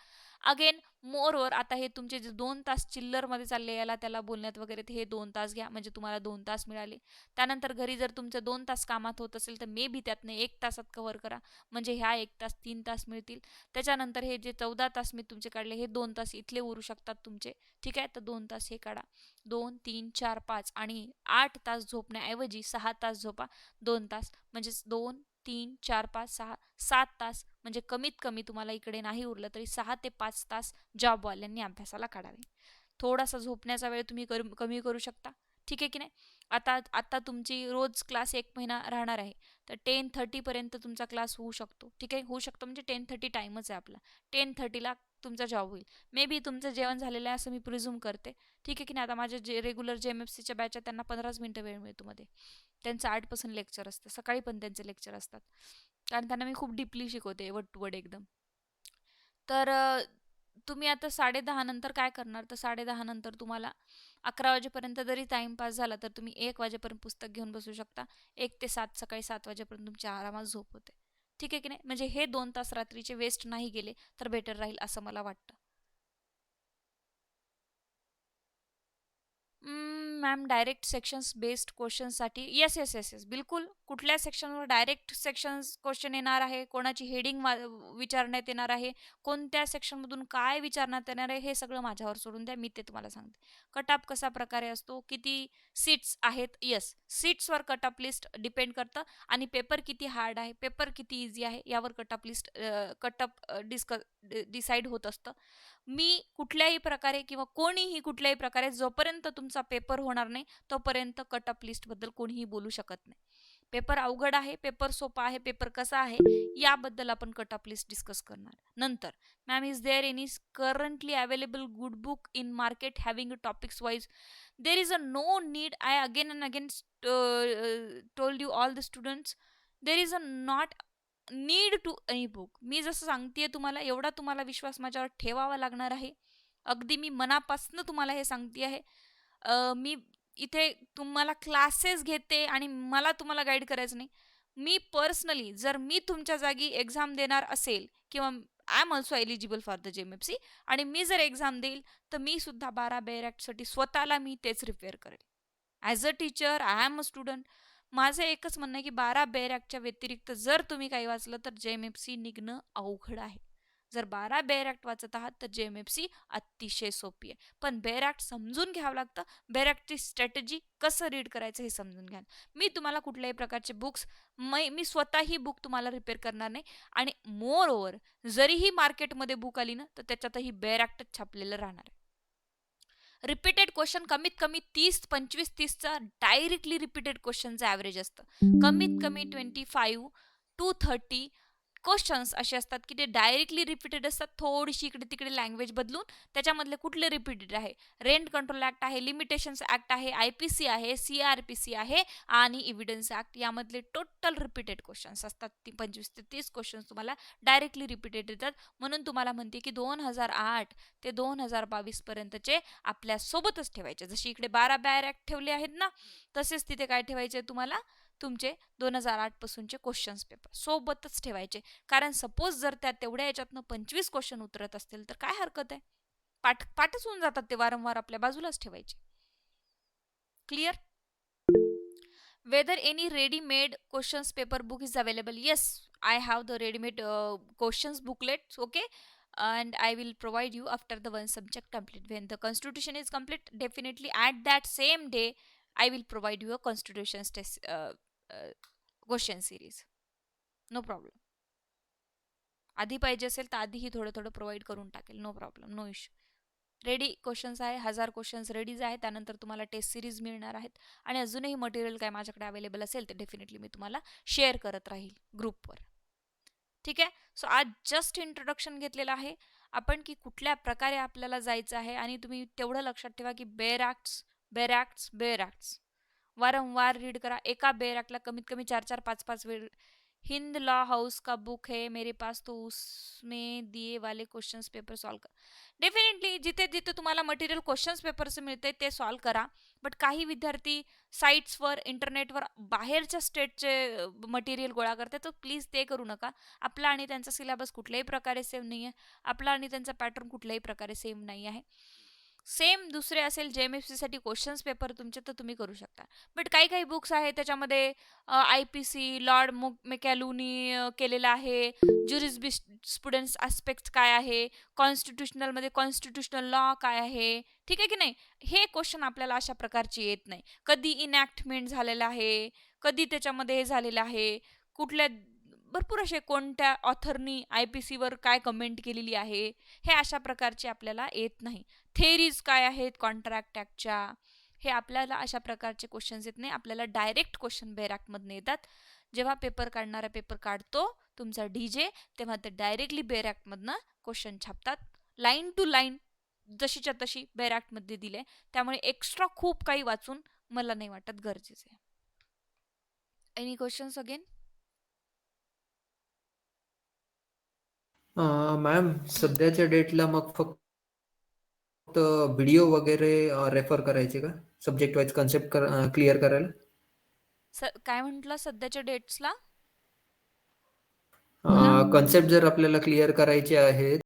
अगेन मोर आता हे तुमचे जे 2 तास चिल्लरमध्ये चालले याला त्याला बोलण्यात वगैरे, हे 2 तास घ्या, म्हणजे तुम्हाला 2 तास मिळाले. त्यानंतर घरी जर तुमचे 2 तास कामात होत असेल तर मे बी त्यातनं 1 तासात कव्हर करा, म्हणजे ह्या 1 तास 3 तास मिळतील. त्याच्यानंतर हे जे 14 तास मी तुमचे काढले, हे 2 तास इथले उरू शकतात तुमचे, ठीक आहे. तर 2 तास हे काढा, 2, 3, 4, 5 आणि 8 तास झोपण्याऐवजी 6 तास झोपा. 2 तास म्हणजेच 2, 3, 4, 5, 6, 7 तास, म्हणजे कमीत कमी तुम्हाला इकडे नाही उरलं तरी 6 ते 5 तास जॉबवाल्यांनी अभ्यासाला काढावे. थोडासा झोपण्याचा वेळ तुम्ही कमी करू शकता. ठीक आहे की नाही. आता आता तुमची रोज क्लास 1 महिना राहणार आहे, तर 10:30 तुमचा क्लास होऊ शकतो. ठीक आहे, होऊ शकतो म्हणजे 10:30 टाईमच आहे आपला. 10:30ला तुमचा जॉब होईल. मे बी तुमचं जेवण झालेलं आहे असं मी प्रिझ्यूम करते. ठीक आहे की नाही. आता माझे जे रेग्युलर JMFCच्या बॅच आहेत त्यांना 15 मिनिटं वेळ मिळतो मध्ये. त्यांचं 8 लेक्चर असतं, सकाळी पण त्यांचे लेक्चर असतात, कारण त्यांना मी खूप डीपली शिकवते, वड टू वड एकदम. तर तुम्ही आता 10:30 नंतर काय करणार, तर 10:30 नंतर तुम्हाला 11 वाजेपर्यंत जरी टाईमपास झाला तर तुम्ही 1 वाजेपर्यंत पुस्तक घेऊन बसू शकता. 1 ते 7 सकाळी 7 वाजेपर्यंत तुमची आरामात झोप होते. ठीक आहे की नाही. म्हणजे हे 2 तास रात्रीचे वेस्ट नाही गेले तर बेटर राहील असं मला वाटतं. मॅम डायरेक्ट सेक्शन्स बेस्ड क्वेश्चनसाठी येस येस येस येस बिलकुल. कुठल्या सेक्शनवर डायरेक्ट सेक्शन्स क्वेश्चन येणार आहे, कोणाची हेडिंग विचारण्यात येणार आहे, कोणत्या सेक्शनमधून काय विचारण्यात येणार आहे, हे सगळं माझ्यावर सोडून द्या, मी ते तुम्हाला सांगते. कटअप कसा प्रकारे असतो, किती सीट्स आहेत, येस सीट्सवर कटअप लिस्ट डिपेंड करतं. आणि पेपर किती हार्ड आहे, पेपर किती इझी आहे, यावर कटअप लिस्ट कटअप डिसाईड होत असतं. मी कुठल्याही प्रकारे किंवा कोणीही कुठल्याही प्रकारे जोपर्यंत तुमचा पेपर होणार नाही तोपर्यंत कटअप लिस्टबद्दल कोणीही बोलू शकत नाही. पेपर अवघड आहे, पेपर सोपा आहे, पेपर कसा आहे, याबद्दल आपण कटअप लिस्ट डिस्कस करणार नंतर. Ma'am is there any currently available good book in market having topics wise? There is a no need. I again and again told you all the students, there is a not need to any book. मी जसं सांगतेय तुम्हाला, एवढा तुम्हाला विश्वास माझ्यावर ठेवावा लागणार आहे. अगदी मी मनापासून तुम्हाला हे सांगते आहे. मी इथे तुम्हाला क्लासेस घेते आणि मला तुम्हाला गाईड करायचं नाही. मी पर्सनली जर मी तुमच्या जागी एक्झाम देणार असेल किंवा I am also eligible for the JMFC आणि मी जर एक्झाम देईल तर मी सुद्धा 12 बेअर ॲक्टसाठी स्वतःला मी तेच रिपेअर करेल. As a teacher I am a student. माझं एकच म्हणणं आहे की 12 बेअर ॲक्टच्या व्यतिरिक्त जर तुम्ही काही वाचलं तर JMFC निघणं अवघड आहे. जर 12 बेअर ॲक्ट वाचत आहात तर JMFC अतिशय सोपी आहे. पण बेअर ॲक्ट समजून घ्यावं लागतं. बेअर ॲक्टची स्ट्रॅटेजी कसं रीड करायचं हे समजून घ्या. मी तुम्हाला कुठल्याही प्रकारचे बुक्स मी स्वतःही बुक तुम्हाला रिपेअर करणार नाही. आणि मोर ओव्हर जरीही मार्केटमध्ये बुक आली ना तर त्याच्यातही बेअर ॲक्टच छापलेलं राहणार आहे. रिपीटेड क्वेश्चन कमीत कमी 25-30चा डायरेक्टली रिपीटेड क्वेश्चनचं ॲव्हरेज असतं. कमीत कमी 25 to 30 क्वेश्चन्स असे असतात की ते डायरेक्टली रिपीटेड असतात. थोडीशी इकडे तिकडे लँग्वेज बदलून त्याच्यामधले कुठले रिपीटेड आहे, रेंट कंट्रोल ॲक्ट आहे, लिमिटेशन्स ॲक्ट आहे, IPC आहे, CRPC आहे आणि इव्हिडन्स ॲक्ट, यामधले टोटल रिपीटेड क्वेश्चन्स असतात. 25 ते 30 क्वेश्चन्स तुम्हाला डायरेक्टली रिपीटेड येतात. म्हणून तुम्हाला म्हणते की 2008 ते 2022 पर्यंतचे आपल्या सोबतच ठेवायचे. जशी इकडे 12 बेअर ॲक्ट ठेवले आहेत ना, तसेच तिथे काय ठेवायचे तुम्हाला, तुमचे 2008 पासूनचे क्वेश्चन्स पेपर सोबतच ठेवायचे. कारण सपोज जर त्या तेवढ्या याच्यातनं 25 क्वेश्चन उतरत असतील तर काय हरकत आहे, पाठच होऊन जातात ते, वारंवार आपल्या बाजूलाच ठेवायचे. Clear? Whether any ready-made questions paper book is available? Yes, I have the ready-made questions booklets, okay, and I will provide you after the one subject complete. When the constitution is complete, definitely at that same day I will provide you a constitution test question series. No problem. आधी पाहिजे असेल तर आधीही थोडं थोडं provide करून टाकेल, no problem, no issue. Ready questions आहे, 1000 क्वेश्चन्स रेडीज आहे. त्यानंतर तुम्हाला टेस्ट सिरीज मिळणार आहेत आणि अजूनही मटेरियल काय माझ्याकडे अवेलेबल असेल तर डेफिनेटली मी तुम्हाला शेअर करत राहील ग्रुपवर. ठीक आहे. सो आज जस्ट इंट्रोडक्शन घेतलेलं आहे आपण की कुठल्या प्रकारे आपल्याला जायचं आहे. आणि तुम्ही तेवढं लक्षात ठेवा की bare acts, bare acts, bare acts वारंवार रीड करा. एका बेअर ॲक्टला कमीत कमी 4-4, 5-5 वेळ. हिंद लॉ हाउस का बुक है मेरे पास, तो उसमें दिए वाले क्वेश्चंस पेपर सॉल्व कर. डेफिनेटली जिथे जिथे तुम्हाला मटेरियल क्वेश्चन्स पेपरचं मिळते ते सॉल्व करा. बट काही विद्यार्थी साईट्सवर, इंटरनेटवर बाहेरच्या स्टेटचे मटेरियल गोळा करते, तर प्लीज ते करू नका. आपला आणि त्यांचा सिलेबस कुठल्याही प्रकारे सेम नाही आहे. आपला आणि त्यांचा पॅटर्न कुठल्याही प्रकारे सेम नाही आहे. सेम दुसरे असेल JMFCसाठी क्वेश्चन्स पेपर तुमचे तर तुम्ही करू शकता. बट काही काही बुक्स आहेत त्याच्यामध्ये IPC लॉर्ड मेकॅलूनी केलेलं आहे, ज्युरिस्प्रुडन्स ॲस्पेक्ट्स काय आहे, कॉन्स्टिट्युशनलमध्ये कॉन्स्टिट्युशनल लॉ काय आहे. ठीक आहे की नाही. हे क्वेश्चन आपल्याला अशा प्रकारचे येत नाही. कधी इनॅक्टमेंट झालेलं आहे, कधी त्याच्यामध्ये हे झालेलं आहे, कुठल्या भरपूर असे कोणत्या ऑथरनी IPC वर काय कमेंट केलेली आहे हे अशा प्रकारचे आपल्याला येत नाही. थेरीज काय आहेत कॉन्ट्रॅक्ट ॲक्टच्या हे आपल्याला अशा प्रकारचे क्वेश्चन्स येत नाही. आपल्याला डायरेक्ट क्वेश्चन बेरॅकमधून येतात. जेव्हा पेपर काढणारा पेपर काढतो तुमचा DJ तेव्हा ते डायरेक्टली बेरॅकमधनं क्वेश्चन छापतात. लाईन टू लाईन जशीच्या तशी बेरॅकमध्ये दिले. त्यामुळे एक्स्ट्रा खूप काही वाचून मला नाही वाटत गरजेचं आहे. Any questions again? मॅम सध्याच्या डेटला मग फक्त व्हिडिओ वगैरे रेफर करायचे का सब्जेक्ट वाईज कन्सेप्ट क्लिअर करायला? काय म्हटलं सध्याच्या डेट्सला? कन्सेप्ट जर आपल्याला क्लिअर करायचे आहेत